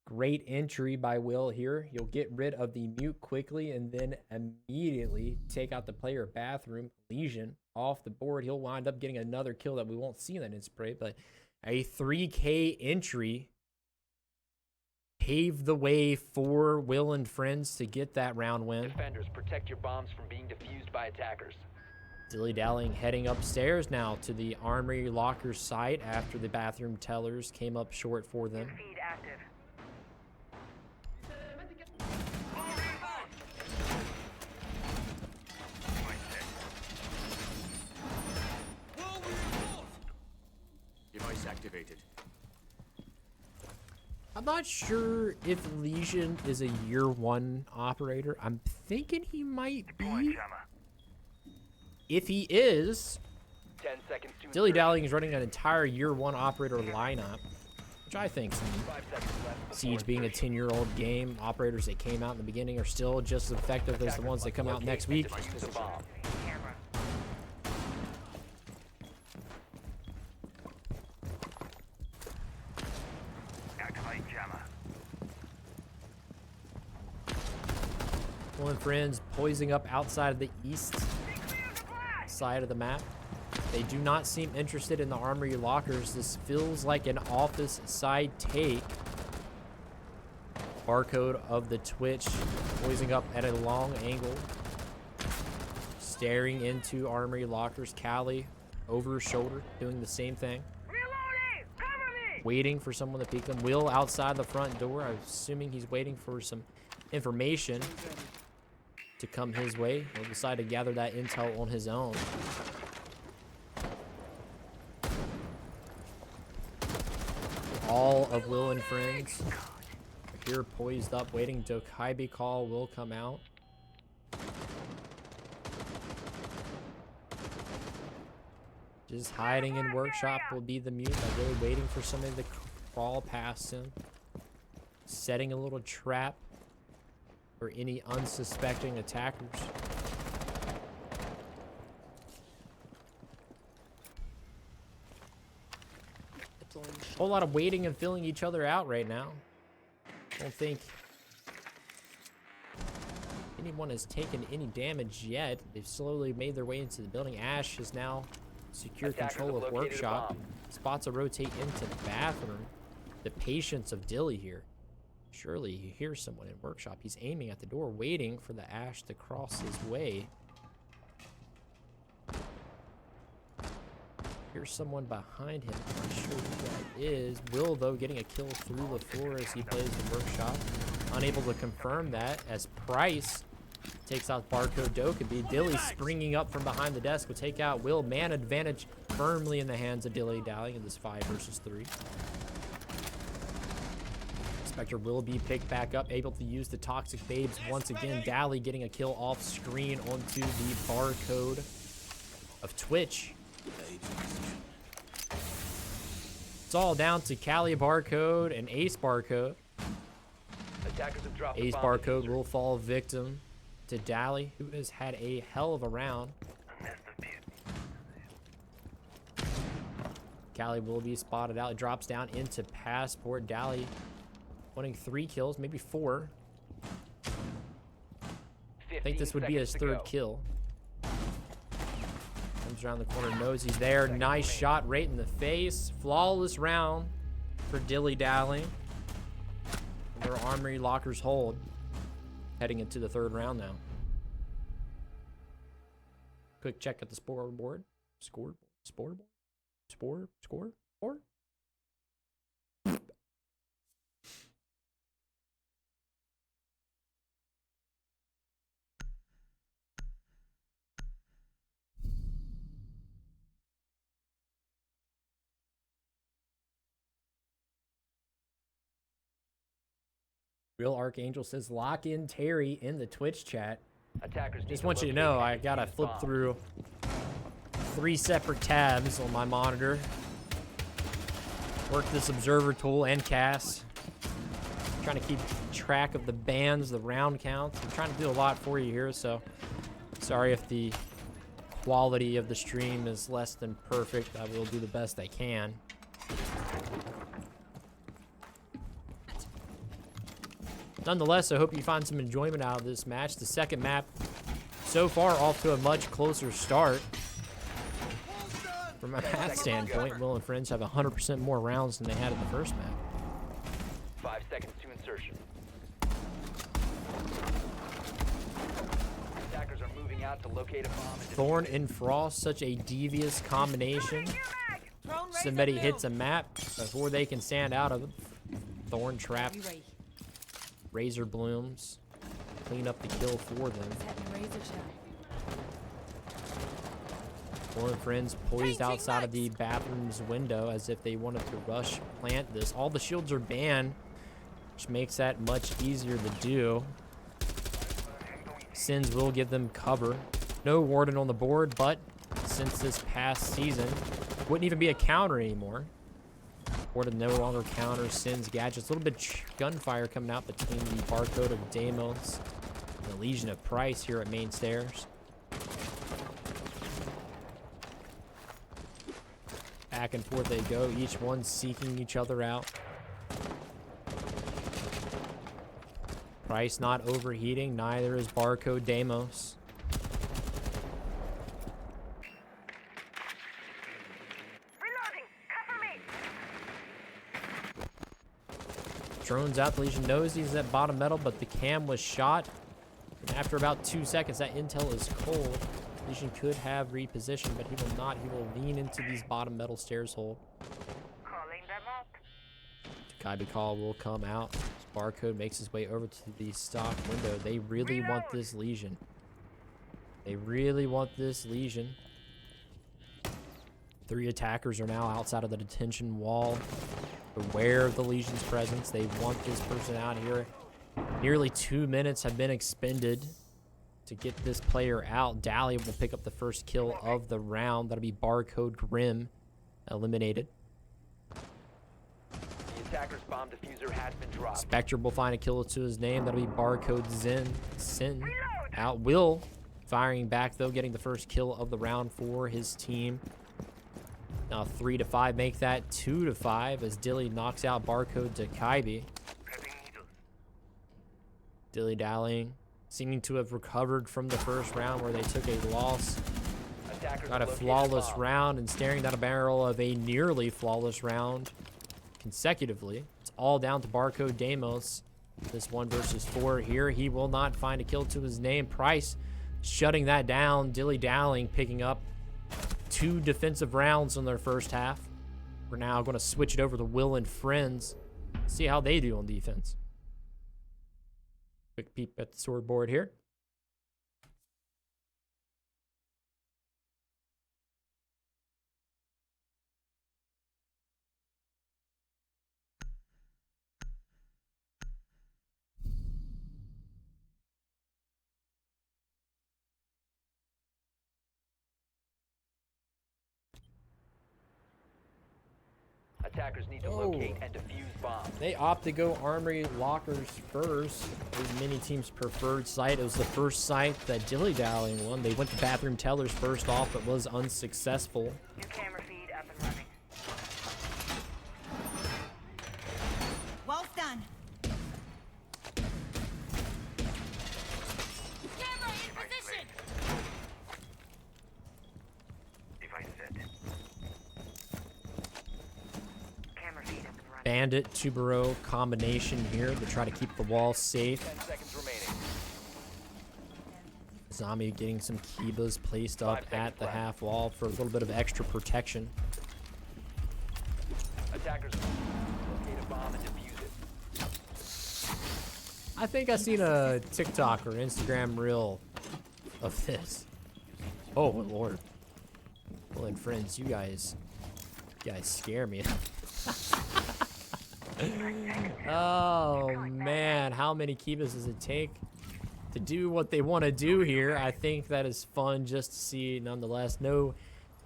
Great entry by Will here. You'll get rid of the mute quickly and then immediately take out the player bathroom. Lesion off the board. He'll wind up getting another kill that we won't see in that in spray, but a 3K entry paved the way for Will and Friends to get that round win. Defenders, protect your bombs from being defused by attackers. Dilly Dallying heading upstairs now to the armory locker site after the bathroom tellers came up short for them. Feed active. Device activated. I'm not sure if Legion is a year 1 operator. I'm thinking he might be. If he is, 10 seconds to Dilly insertion. Dallying is running an entire year 1 operator lineup, which I think 5 seconds left. Siege being a 10-year-old game, operators that came out in the beginning are still just as effective as the ones that come out next week. Defuse the bomb. Camera. Activate jammer. Will and Friends poising up outside of the east side of the map. They do not seem interested in the armory lockers. This feels like an office side take. Barcode of the Twitch poising up at a long angle. Staring into armory lockers. Callie over her shoulder doing the same thing. Reloading! Cover me! Waiting for someone to peek them. Will outside the front door. I'm assuming he's waiting for some information to come his way. He'll decide to gather that intel on his own. All of Will and Friends are here poised up, waiting. Dokaibi call will come out. Just hiding in workshop will be the mute. I'm really waiting for somebody to crawl past him. Setting a little trap for any unsuspecting attackers. Whole lot of waiting and filling each other out right now. Don't think anyone has taken any damage yet. They've slowly made their way into the building. Ash has now secured Attackers control have of located a workshop. bomb. Spots to rotate into the bathroom. The patience of Dilly here. Surely he hears someone in workshop. He's aiming at the door, waiting for the Ash to cross his way. Here's someone behind him. I'm not sure who that is. Will, though, getting a kill through the floor as he plays the workshop. Unable to confirm that as Price takes out Barcode Dokkaebi. Dilly springing up from behind the desk will take out Will. Man advantage firmly in the hands of Dilly Dallying in this 5 versus 3. Spectre will be picked back up, able to use the Toxic Babes once again. Dally getting a kill off screen onto the Barcode of Twitch. It's all down to Callie Barcode and Ace Barcode. Attackers have dropped the Ace bomb Barcode diffuser. will fall victim to Dally, who has had a hell of a round. Callie will be spotted out. It drops down into Passport. Dally wanting 3 kills, maybe 4. I think this would be his 3rd kill. Comes around the corner, knows he's there. Nice shot right in the face. Flawless round for Dilly Dallying. Their armory lockers hold. Heading into the 3rd round now. Quick check at the scoreboard. Score. Real Archangel says, lock in Terry in the Twitch chat. Attackers need Just to want you to locate know, and I gotta defuse flip bombs. through 3 separate tabs on my monitor. Work this observer tool and cast. Trying to keep track of the bands, the round counts. I'm trying to do a lot for you here, so sorry if the quality of the stream is less than perfect. I will do the best I can. Nonetheless, I hope you find some enjoyment out of this match. The second map, so far, off to a much closer start. From a math standpoint, Will and Friends have 100% more rounds than they had in the first map. 5 seconds to insertion. insertion. Attackers are moving out to locate a bomb and Thorn and Frost, such a devious combination. Somebody hits a map before they can stand out of it. Thorn trap. Razor blooms. Clean up the kill for them. Four friends poised outside of the bathroom's window as if they wanted to rush plant this. All the shields are banned, which makes that much easier to do. Sins will give them cover. No Warden on the board, but since this past season, wouldn't even be a counter anymore. Warden no longer counters Sins gadgets. A little bit gunfire coming out between the barcode of Deimos and the Legion of Price here at main stairs. Back and forth they go, each one seeking each other out. Price not overheating, neither is barcode Deimos. Reloading. Cover me. Drones out, the Legion knows he's at bottom metal, but the cam was shot. And after about 2 seconds, that intel is cold. Legion could have repositioned, but he will not. He will lean into these bottom metal stairs hold. Calling them up. Kaibi call will come out. Barcode makes his way over to the stock window. They really want this Legion. They really want this Legion. 3 attackers are now outside of the detention wall, aware of the Legion's presence. They want this person out here. Nearly 2 minutes have been expended to get this player out. Dally will pick up the first kill of the round. That'll be barcode Grim eliminated. the attacker's bomb diffuser has been dropped. Spectre will find a kill to his name. That'll be barcode Sin. Out Will firing back though, getting the first kill of the round for his team. Now 3-5 make that 2-5 as Dilly knocks out barcode to Kaibi. Dilly Dallying seeming to have recovered from the first round where they took a loss. Attackers Got a have located flawless bomb. round and staring down a barrel of a nearly flawless round consecutively. It's all down to barcode Deimos. This 1 versus 4 here. He will not find a kill to his name. Price shutting that down. Dilly Dallying picking up 2 defensive rounds in their first half. We're now going to switch it over to Will and Friends. See how they do on defense. Quick peep at the sword board here. Attackers need to locate and defuse bombs. They opt to go Armory Lockers first. It was many teams' preferred site. It was the first site that Dilly Dallying won. They went to Bathroom Tellers first off, but was unsuccessful. New camera feed up and running. Well done. Camera in position. Device set. Camera feed up and running. Bandit, Tubero combination here to try to keep the wall safe. 10 seconds remaining. Zombie getting some Kibas placed up 5 seconds at the left. half wall for a little bit of extra protection. Attackers locate a bomb and defuse it. I think I've seen a TikTok or Instagram reel of this. Oh, Lord. Well, and friends, you guys scare me. Oh, man. How many Kibas does it take to do what they want to do here? I think that is fun just to see nonetheless. No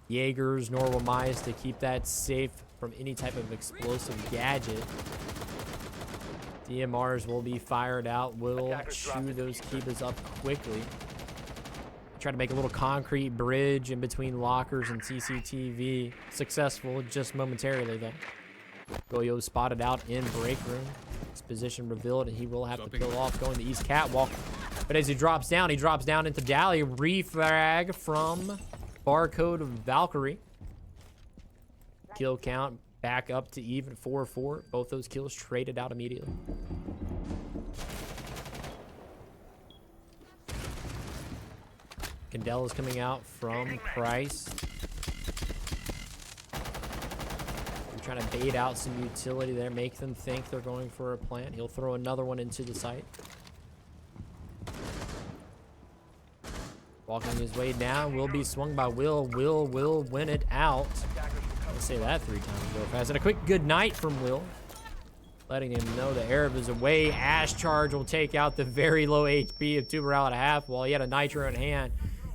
Jaegers nor Wamais to keep that safe from any type of explosive gadget. DMRs will be fired out. Will Attackers drop chew the those diffuser. Kibas up quickly. Try to make a little concrete bridge in between lockers and CCTV. Successful just momentarily though. Goyo spotted out in break room. His position revealed and he will have to peel off going the east catwalk. But as he drops down into Dally. Refrag from barcode of Valkyrie. Kill count back up to even 4-4. Both those kills traded out immediately. Candella's coming out from Price. I'm trying to bait out some utility there, make them think they're going for a plant. He'll throw another one into the site. Walking his way down, will be swung by Will. Will win it out. I'll say that 3 times real fast. And a quick good night from Will. Letting him know the Arab is away. Ash Charge will take out the very low HP of 2 morale and a half while he had a Nitro in hand.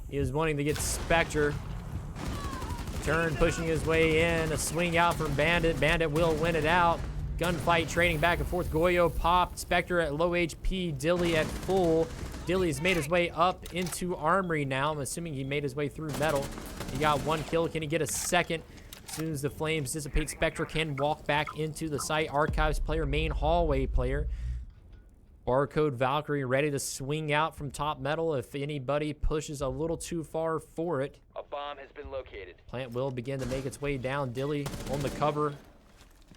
He was wanting to get Spectre. Turn pushing his way in. A swing out from Bandit. Bandit will win it out. Gunfight trading back and forth. Goyo popped. Spectre at low HP. Dilly at full. Dilly's made his way up into Armory now. I'm assuming he made his way through Metal. He got 1 kill. Can he get a second? As soon as the flames dissipate, Spectre can walk back into the site. Archives player, main hallway player. Barcode Valkyrie ready to swing out from top Metal if anybody pushes a little too far for it. A bomb has been located. Plant will begin to make its way down. Dilly on the cover.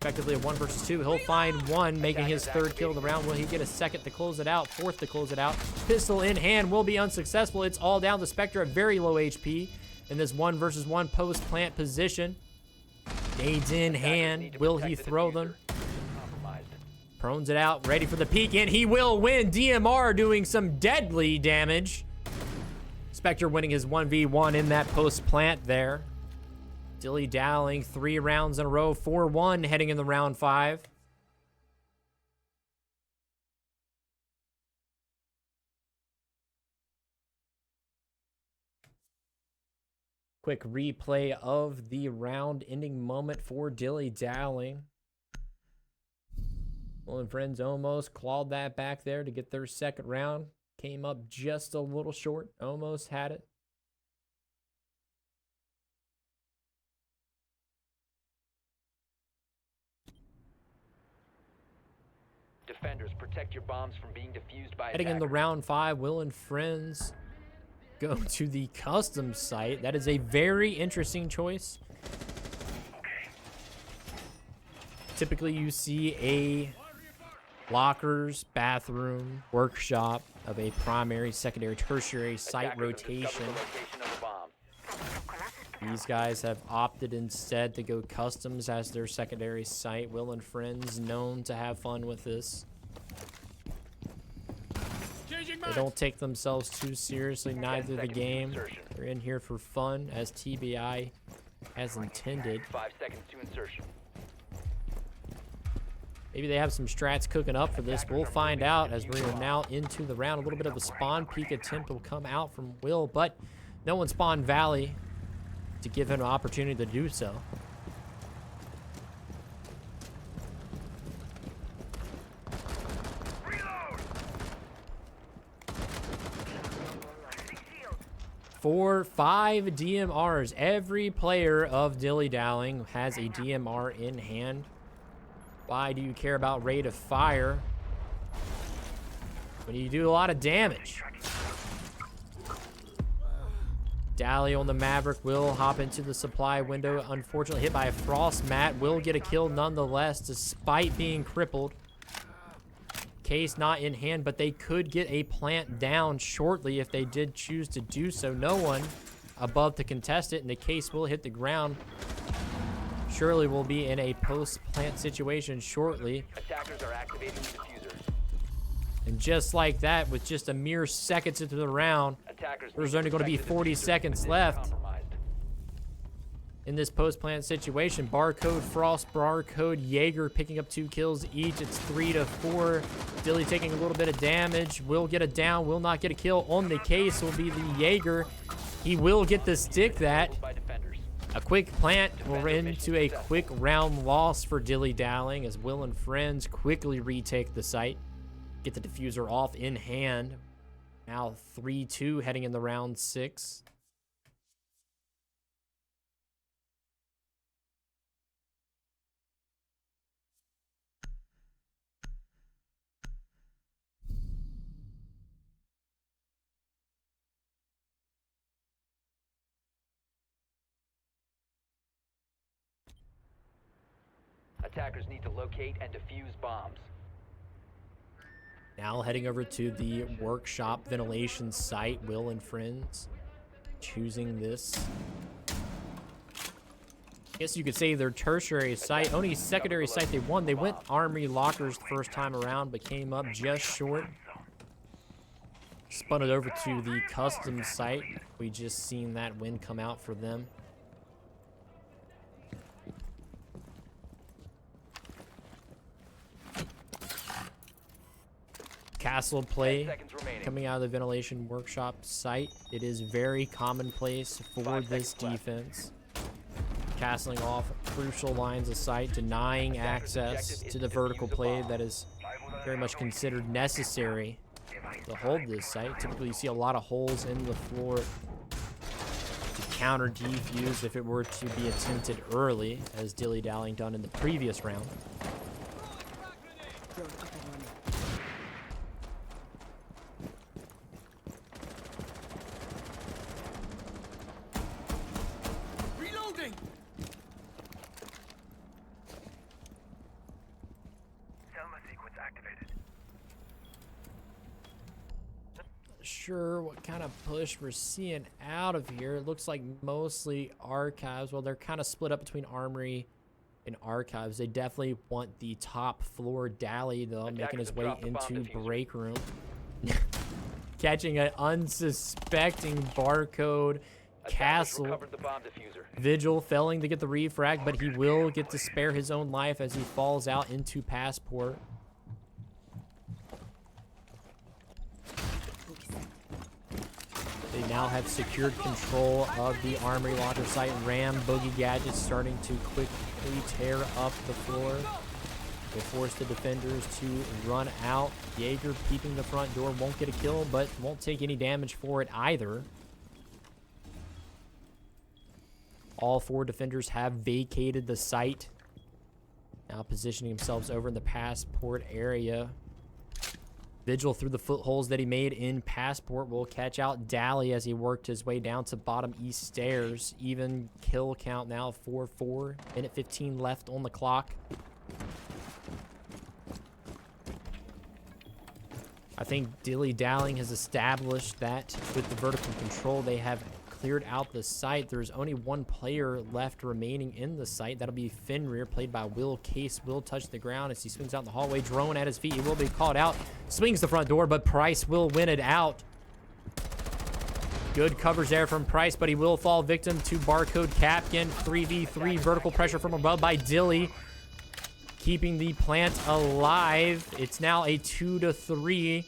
Effectively a 1 versus 2. He'll find 1, making his 3rd kill of the round. Will he get a 2nd to close it out? 4th to close it out. Pistol in hand will be unsuccessful. It's all down to Spectre at very low HP in this 1 versus 1 post-plant position. Nades in hand. Will he throw them? Prones it out, ready for the peek, and he will win. DMR doing some deadly damage. Spectre winning his 1v1 in that post-plant there. Dilly Dallying 3 rounds in a row, 4-1 heading in the round 5. Quick replay of the round ending moment for Dilly Dallying. Will and Friends almost clawed that back there to get their 2nd round. Came up just a little short, almost had it. Defenders, protect your bombs from being defused by Heading in the attackers. round 5, Will and Friends go to the custom site. That is a very interesting choice. Typically, you see a lockers, bathroom, workshop of a primary, secondary, tertiary site Attackers have discovered rotation. the location of a bomb. These guys have opted instead to go customs as their secondary site. Will and Friends known to have fun with this. They don't take themselves too seriously, neither the game. They're in here for fun, as TBI has intended. 5 seconds to insertion. Maybe they have some strats cooking up for this. We'll find out as we are now into the round. A little bit of a spawn peek attempt will come out from Will, but no one spawned Valley to give him an opportunity to do so. For 5 DMRs, every player of Dilly Dallying has a DMR in hand. Why do you care about rate of fire when you do a lot of damage? Dally on the Maverick will hop into the supply window. Unfortunately hit by a frost mat. Will get a kill nonetheless despite being crippled. Case not in hand, but they could get a plant down shortly if they did choose to do so. No one above to contest it, and the Case will hit the ground. Surely we'll be in a post-plant situation shortly. Attackers are activating the diffuser. And just like that, with just a mere seconds into the round, Attackers there's need only going to be protect the 40 diffuser. seconds Position left compromised. in this post-plant situation. Barcode Frost, Barcode Jaeger picking up 2 kills each. It's 3-4. Dilly taking a little bit of damage. Will get a down, will not get a kill. On the Case will be the Jaeger. He will get the stick that. By defenders. A quick plant will run into a quick round loss for Dilly Dallying as Will and Friends quickly retake the site. Get the diffuser off in hand. Now 3-2 heading in the round 6. Attackers need to locate and defuse bombs. Now heading over to the workshop ventilation site, Will and Friends. choosing this. I guess you could say their tertiary site. Only secondary site they won. They went Armory Lockers the first time around, but came up just short. Spun it over to the custom site. We just seen that win come out for them. Castle play coming out of the ventilation workshop site. It is very commonplace for this defense. Castling off crucial lines of sight, denying access to the vertical play that is very much considered necessary to hold this site. Typically you see a lot of holes in the floor to counter defuse if it were to be attempted early, as Dilly Dallying done in the previous round. Sure what kind of push we're seeing out of here. It looks like mostly archives. Well, they're kind of split up between armory and archives. They definitely want the top floor Dally though, making his way into break room. Catching an unsuspecting barcode. Castle. Vigil failing to get the refrag, but he will get to spare his own life as he falls out into passport. They now have secured control of the Armory Locker site. Ram Boogie Gadgets starting to quickly tear up the floor. Will force the defenders to run out. Jaeger peeping the front door. Won't get a kill, but won't take any damage for it either. All four defenders have vacated the site. Now positioning themselves over in the passport area. Vigil through the footholes that he made in passport will catch out Dally as he worked his way down to bottom east stairs. Even kill count now 4-4. Minute 15 left on the clock. I think Dilly Dallying has established that with the vertical control they have cleared out the site. There's only one player left remaining in the site. That'll be Fenrir, played by Will Case. Will touch the ground as he swings out in the hallway. Drone at his feet. He will be called out. Swings the front door, but Price will win it out. Good covers there from Price, but he will fall victim to Barcode Capkin. 3v3 vertical pressure from above by Dilly, keeping the plant alive. It's now a 2-3.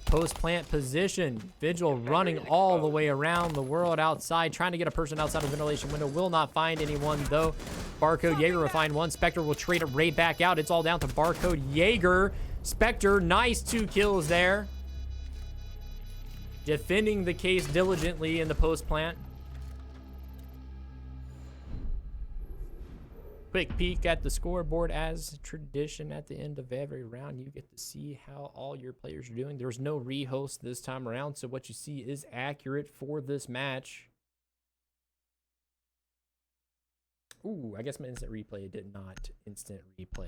Post-plant position. Vigil running all the way around the world outside, trying to get a person outside of the ventilation window. Will not find anyone, though. Barcode Jaeger will find one. Spectre will trade it right back out. It's all down to Barcode Jaeger. Spectre, nice 2 kills there. Defending the case diligently in the post-plant. Quick peek at the scoreboard. As tradition at the end of every round, you get to see how all your players are doing. There's no rehost this time around, so what you see is accurate for this match. Ooh, I guess my instant replay did not instant replay.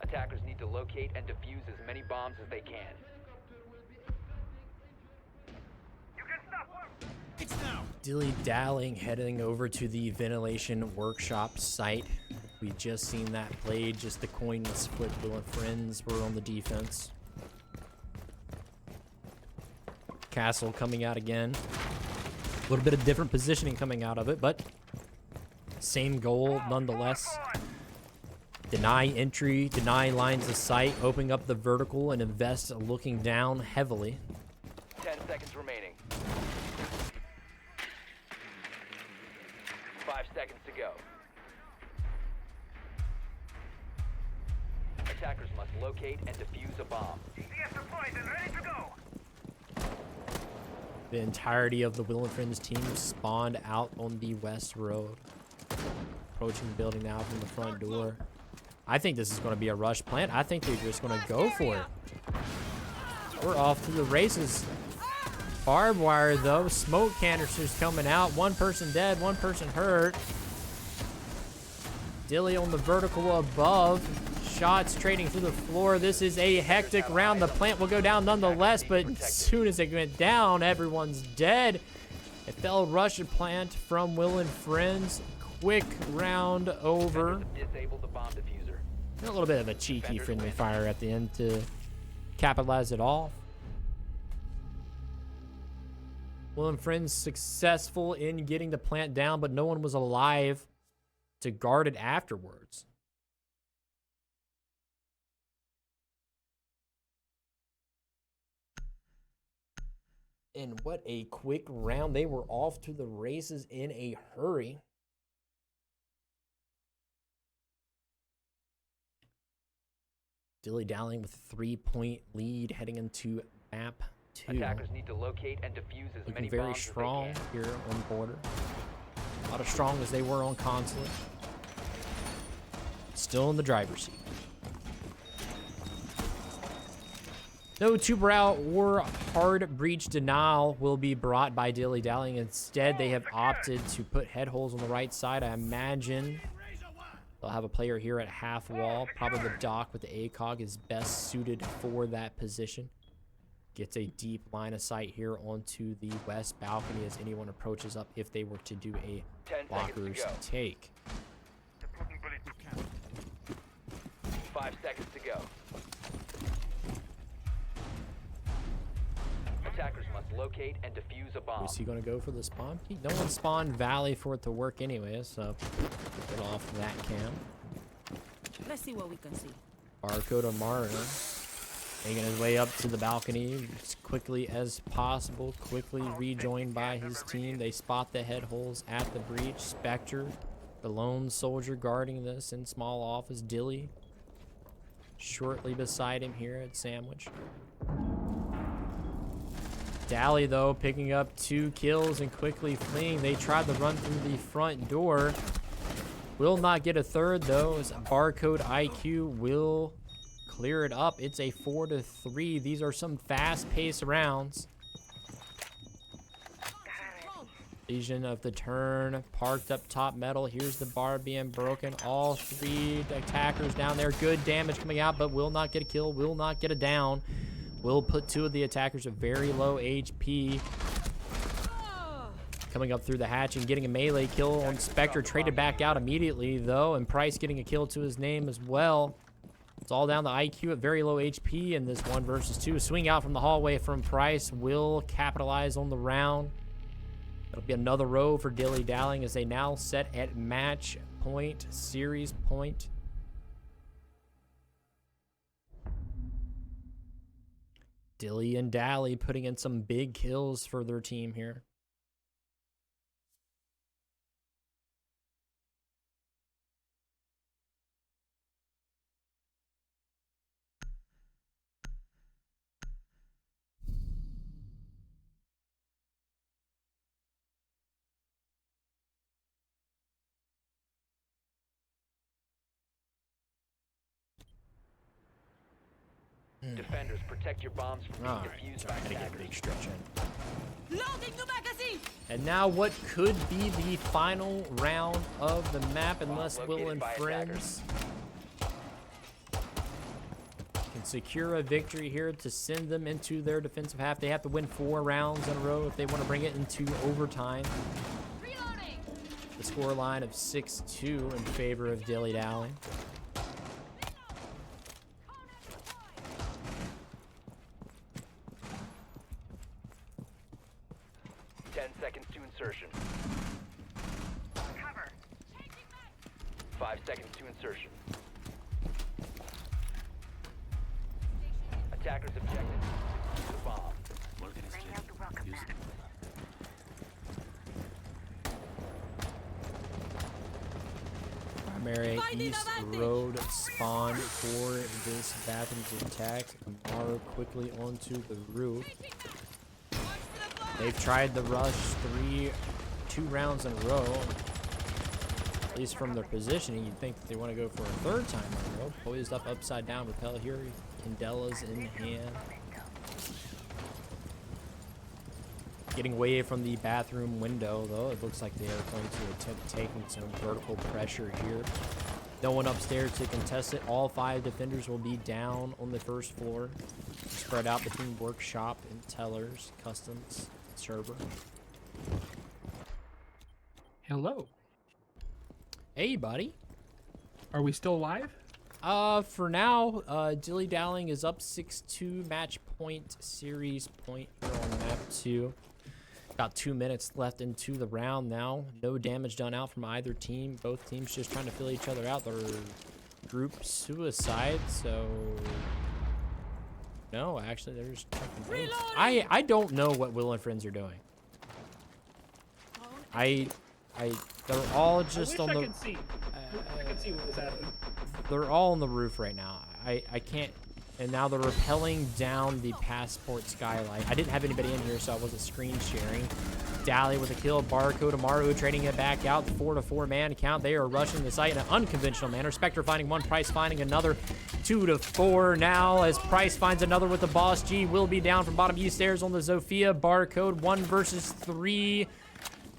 Attackers need to locate and defuse as many bombs as they can. Dilly Dallying heading over to the ventilation workshop site. We just seen that played. Just the coin was flipped. Will and Friends were on the defense. Castle coming out again. A little bit of different positioning coming out of it, but same goal nonetheless. Deny entry, deny lines of sight, opening up the vertical and invest looking down heavily. 10 seconds remaining. 5 seconds to go. Attackers must locate and defuse a bomb. The entirety of the Will and Friends team spawned out on the west road. Approaching the building now from the front door. I think this is going to be a rush plant. I think they're just going to go for it. We're off to the races. Barbed wire, though. Smoke canisters coming out. One person dead, one person hurt. Dilly on the vertical above. Shots trading through the floor. This is a hectic round. The plant will go down nonetheless, but as soon as it went down, everyone's dead. A failed Russian plant from Will and Friends. Quick round over. Disable the bomb diffuser. A little bit of a cheeky friendly fire at the end to capitalize it off. Will and Friends successful in getting the plant down, but no one was alive to guard it afterwards. And what a quick round. They were off to the races in a hurry. Dilly Dallying with a 3-point lead heading into map 2. Attackers need to locate and defuse as many Looking very bombs strong as they can. here on border. Not as strong as they were on consulate. Still in the driver's seat. No tuber out or hard breach denial will be brought by Dilly Dallying. Instead, they have opted to put head holes on the right side. I imagine they'll have a player here at half wall. Probably the Doc with the ACOG is best suited for that position. Gets a deep line of sight here onto the west balcony as anyone approaches up if they were to do a 10 seconds blockers to go. take. 5 seconds to go. Attackers must locate and defuse a bomb. Is he going to go for the spawn peak? No one spawned Valley for it to work anyway, so get off that cam. Let's see what we can see. Barcode of Mariner making his way up to the balcony as quickly as possible. Quickly rejoined by his team. They spot the head holes at the breach. Spectre, the lone soldier guarding this in small office. Dilly shortly beside him here at Sandwich. Dally, though, picking up 2 kills and quickly fleeing. They tried to run through the front door. Will not get a third, though, as Barcode IQ will clear it up. It's a 4-3. These are some fast-paced rounds. Legion of the turn, parked up top metal. Here's the bar being broken. All 3 attackers down there. Good damage coming out, but will not get a kill, will not get a down. Will put 2 of the attackers at very low HP. Coming up through the hatch and getting a melee kill on Spectre. Traded back out immediately, though, and Price getting a kill to his name as well. It's all down to IQ at very low HP in this 1 versus 2. Swing out from the hallway from Price. Will capitalize on the round. It'll be another row for Dilly Dallying as they now set at match point, series point. Dilly and Dally putting in some big kills for their team here. Defenders, protect your bombs from being All right, defused so by I gotta get a attackers. big stretch in. Loading new magazine! And now what could be the final round of the map, unless Will and Friends can secure a victory here to send them into their defensive half. They have to win 4 rounds in a row if they want to bring it into overtime. Reloading! The score line of 6-2 in favor of Dilly Dallying. 10 seconds to insertion. Cover. 5 seconds to insertion. Attackers objective. Use the bomb. Bring out the welcome mat. Primary East Road spawn for this Bathroom's attack. Amaru quickly onto the roof. They've tried the rush 2 rounds in a row. At least from their positioning, you'd think that they want to go for a 3rd time in a row. Poised up upside down rappel here. Candela's in hand. Getting away from the bathroom window, though, it looks like they are going to attempt taking some vertical pressure here. No one upstairs to contest it. All 5 defenders will be down on the first floor, spread out between workshop and tellers, customs, server. Hello. Hey, buddy. Are we still live? For now, Dilly Dallying is up 6-2, match point, series point here on map 2. About 2 minutes left into the round now. No damage done out from either team. Both teams just trying to fill each other out. They're group suicide, so... No, actually, there's checking. I don't know what Will and Friends are doing. They're all just on the... I can see. I can see what was happening. They're all on the roof right now. I can't... And now they're rappelling down the passport skylight. I didn't have anybody in here, so I wasn't screen sharing. Dally with a kill. Barcode Amaru trading it back out. 4-to-4 man count. They are rushing the site in an unconventional manner. Spectre finding one. Price finding another. 2-to-4 now as Price finds another with the Boss G. Will be down from bottom east stairs on the Zofia. Barcode 1 versus 3.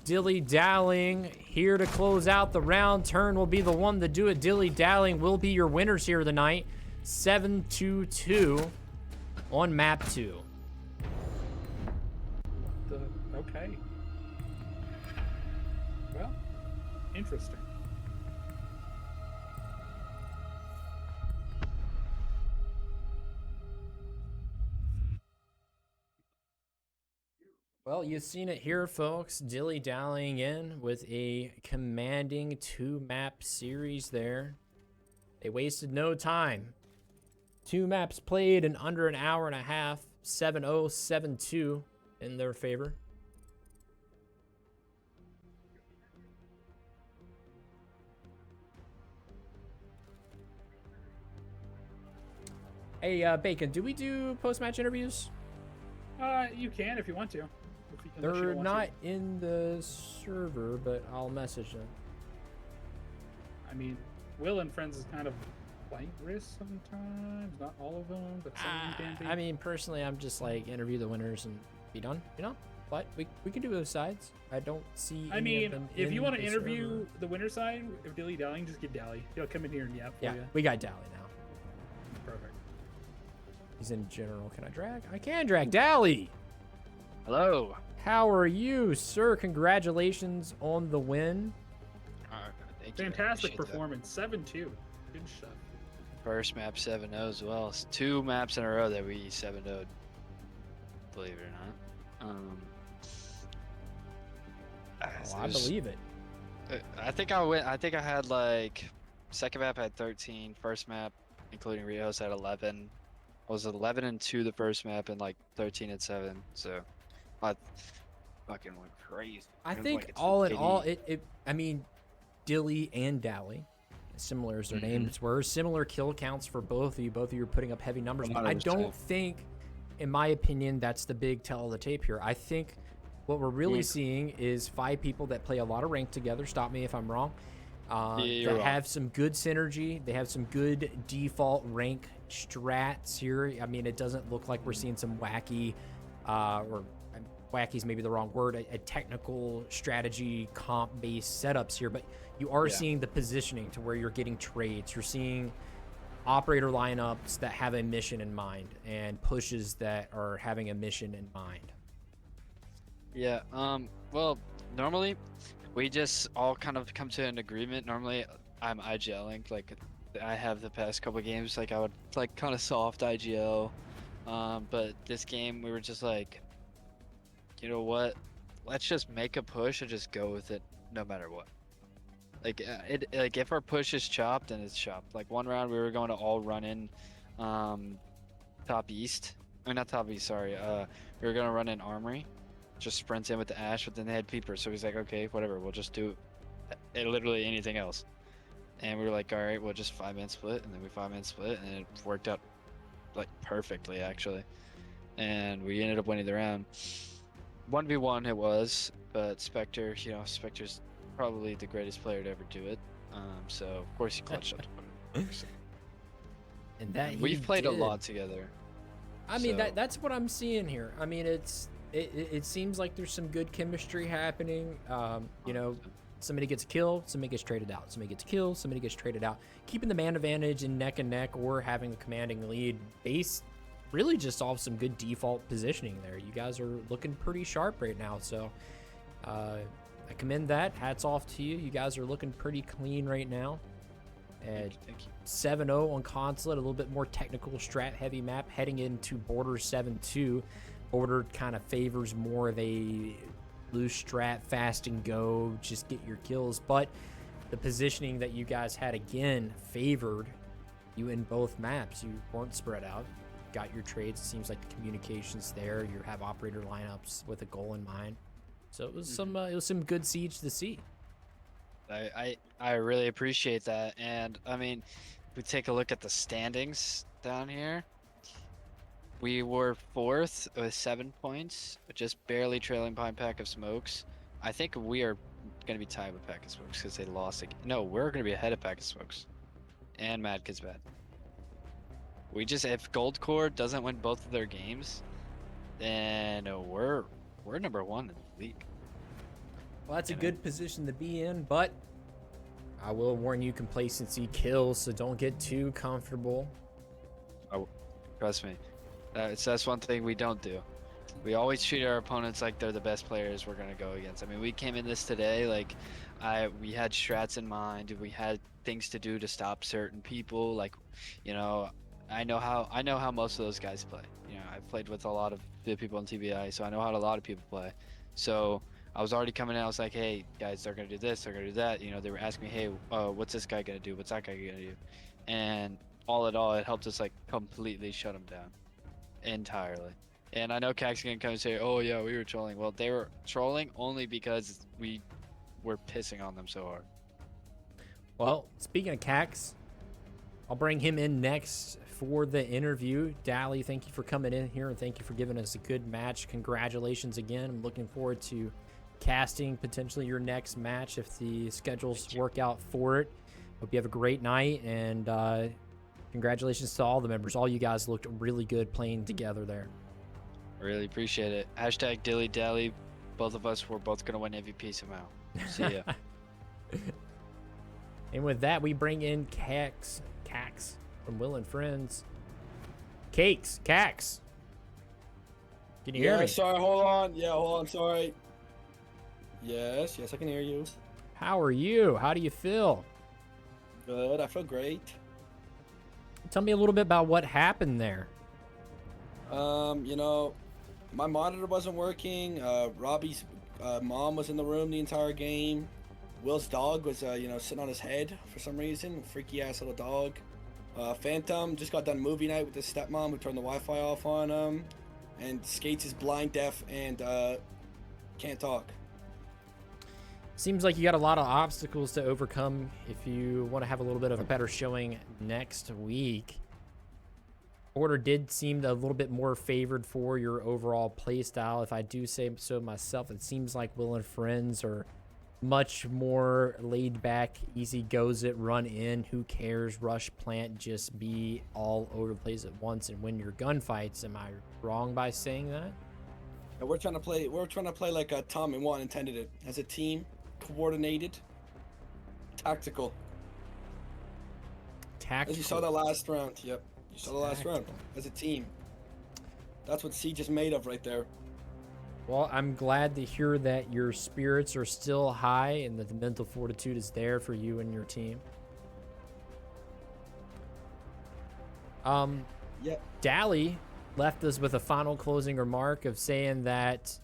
Dilly Dallying here to close out the round. Turn will be the one to do it. Dilly Dallying will be your winners here tonight. 7-2 on map 2. Okay. Well, interesting. Well, you've seen it here, folks. Dilly Dallying in with a commanding 2-map series there. They wasted no time. 2 maps played in under an hour and a half. 7-0, 7-2 in their favor. Hey, Bacon, do we do post-match interviews? You can if you want to. They're not in the server, but I'll message them. I mean, Will and Friends is kind of blank risk sometimes. Not all of them, but some of them can be. I mean, personally, I'm just like interview the winners and be done, you know? But we can do those sides. I don't see I any mean, of them if you want to interview the winner side, if Dilly Dallying, just get Dally. He'll come in here and yap for yeah, you. we got Dally now. Perfect. He's in general. Can I drag? I can drag. Dally! Hello. How are you, sir? Congratulations on the win. Thank you. Fantastic Appreciate that. performance. 7-2. Good stuff. First map 7-0 as well. It's 2 maps in a row that we 7-0'd. Believe it or not. I believe it. I think I went. I think I had like second map had 13. First map, including Rios, had 11. I was 11-2 the first map and like 13-7. So I fucking went crazy. I It was think like it's all in 80. all, I mean, Dilly and Dally, similar as their names were, similar kill counts for both of you. Both of you are putting up heavy numbers. But I 100%. don't think, in my opinion, that's the big tell of the tape here. I think what we're really seeing is 5 people that play a lot of rank together. Stop me if I'm wrong. you're That wrong. have some good synergy. They have some good default rank strats here. I mean, it doesn't look like we're seeing some wacky, or wacky's maybe the wrong word, a technical strategy comp-based setups here, but you are seeing the positioning to where you're getting trades. You're seeing operator lineups that have a mission in mind and pushes that are having a mission in mind. Yeah, well, normally we just all kind of come to an agreement. Normally I'm IGLing, like I have the past couple games, like I would like kind of soft IGL. But this game we were just like, you know what? Let's just make a push and just go with it no matter what. Like like if our push is chopped, then it's chopped. Like one round we were going to all run in top east. I mean not top east, sorry. We were gonna run in armory. Just sprint in with the Ash, but then they had peepers, so he's like, okay, whatever, we'll just do literally anything else. And we were like, all right, we'll just 5-man split, and then we 5-man split, and it worked out like perfectly actually. And we ended up winning the round. 1v1 it was, but Spectre, you know, Spectre's probably the greatest player to ever do it. So of course he clutched up. And that We've played a did. lot together. I mean, so- that's what I'm seeing here. I mean, it's it seems like there's some good chemistry happening. You know, somebody gets killed, somebody gets traded out. Somebody gets killed, somebody gets traded out. Keeping the man advantage in neck and neck or having a commanding lead based really just off some good default positioning there. You guys are looking pretty sharp right now. So I commend that. Hats off to you. You guys are looking pretty clean right now. And Thank you. 7-0 on Consulate, a little bit more technical strat heavy map heading into Border 7-2. Border kind of favors more of a loose strat, fast and go, just get your kills. But the positioning that you guys had again favored you in both maps. You weren't spread out, got your trades. It seems like the communication's there. You have operator lineups with a goal in mind. So it was some good siege to see. I really appreciate that. And I mean, if we take a look at the standings down here, we were 4th with 7 points, just barely trailing behind Pack of Smokes. I think we are going to be tied with Pack of Smokes because they lost. No, we're going to be ahead of Pack of Smokes and Mad Kids Bad. We just, if Gold Core doesn't win both of their games, then we're number 1 in the league. Well, that's a good position to be in, but I will warn you, complacency kills, so don't get too comfortable. Oh, trust me. That's one thing we don't do. We always treat our opponents like they're the best players we're going to go against. I mean, we came in this today, like, we had strats in mind. We had things to do to stop certain people. Like, you know, I know how most of those guys play. You know, I've played with a lot of the people in TBI, so I know how a lot of people play. So I was already coming in. I was like, hey, guys, they're going to do this. They're going to do that. You know, they were asking me, hey, what's this guy going to do? What's that guy going to do? And all in all, it helped us, like, completely shut them down entirely. And I know Cax going to come and say, oh, yeah, we were trolling. Well, they were trolling only because we were pissing on them so hard. Well, speaking of Cax, I'll bring him in next for the interview. Dally, thank you for coming in here, and thank you for giving us a good match. Congratulations again. I'm looking forward to casting potentially your next match if the schedules work out for it. Hope you have a great night, and congratulations to all the members. All you guys looked really good playing together there. I really appreciate it. Hashtag Dilly Dally. Both of us, we're both going to win MVP somehow. See ya. And with that, we bring in Cax from Will and Friends. Cax. Can you hear me? Sorry, hold on. Yeah, hold on, sorry. Yes, I can hear you. How are you? How do you feel? Good, I feel great. Tell me a little bit about what happened there. You know, my monitor wasn't working. Robbie's mom was in the room the entire game. Will's dog was, sitting on his head for some reason. Freaky ass little dog. Phantom just got done movie night with his stepmom who turned the Wi-Fi off on him. And Skates is blind, deaf, and can't talk. Seems like you got a lot of obstacles to overcome if you want to have a little bit of a better showing next week. Order did seem a little bit more favored for your overall play style. If I do say so myself, it seems like Will and Friends are much more laid back, easy goes it, run in, who cares, rush plant, just be all over the place at once and win your gunfights. Am I wrong by saying that? And we're trying to play like Tom and Juan intended it, as a team, coordinated, tactical. As you saw the last round. Yep, you saw the last round as a team. That's what Siege is made of right there. Well, I'm glad to hear that your spirits are still high and that the mental fortitude is there for you and your team. Yep. Dally left us with a final closing remark of saying that,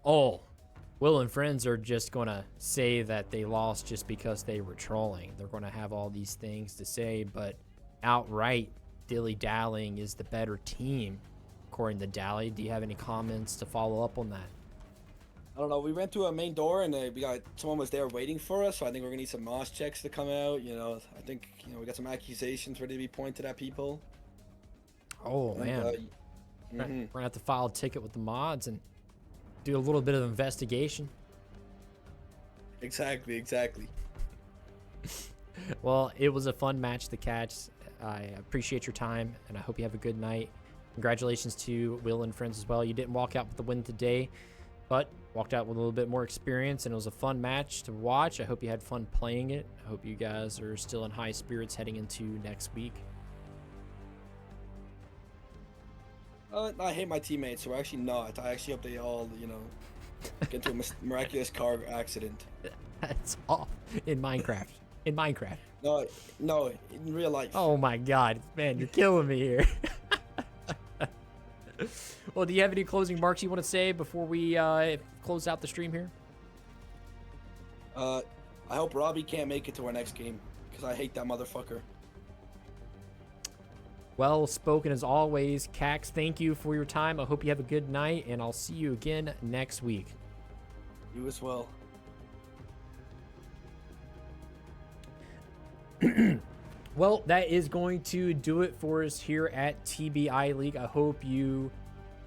Will and Friends are just going to say that they lost just because they were trolling. They're going to have all these things to say, but outright, Dilly Dallying is the better team. According to Dally, do you have any comments to follow up on that? I don't know. We went through a main door and someone was there waiting for us. So I think we're gonna need some moss checks to come out. You know, I think we got some accusations ready to be pointed at people. Oh man, we're gonna have to file a ticket with the mods and do a little bit of investigation. Exactly. Well, it was a fun match to catch. I appreciate your time, and I hope you have a good night. Congratulations to Will and friends as well. You didn't walk out with the win today, but walked out with a little bit more experience, and it was a fun match to watch. I hope you had fun playing it. I hope you guys are still in high spirits heading into next week. I hate my teammates, so actually not. I actually hope they all, get into a miraculous car accident. That's all in Minecraft. In Minecraft. No, in real life. Oh my God, man, you're killing me here. Well, do you have any closing remarks you want to say before we close out the stream here? I hope Robbie can't make it to our next game, because I hate that motherfucker. Well spoken as always. Cax, thank you for your time. I hope you have a good night, and I'll see you again next week. You as well. Well, that is going to do it for us here at TBI League. I hope you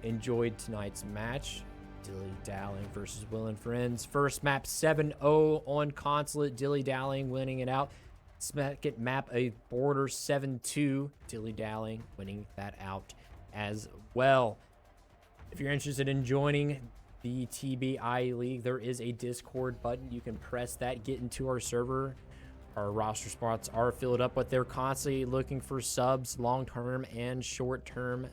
enjoyed tonight's match. Dilly Dallying versus Will and Friends. First map 7-0 on Consulate. Dilly Dallying winning it out. Second map, a border 7-2. Dilly Dallying winning that out as well. If you're interested in joining the TBI League, there is a Discord button. You can press that, get into our server. Our roster spots are filled up, but they're constantly looking for subs, long-term and short-term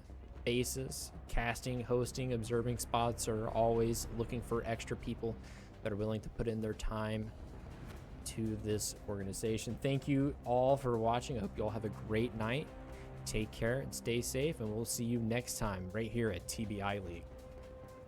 basis. Casting, hosting, observing spots are always looking for extra people that are willing to put in their time to this organization. Thank you all for watching. I hope you all have a great night. Take care and stay safe, and we'll see you next time right here at TBI League.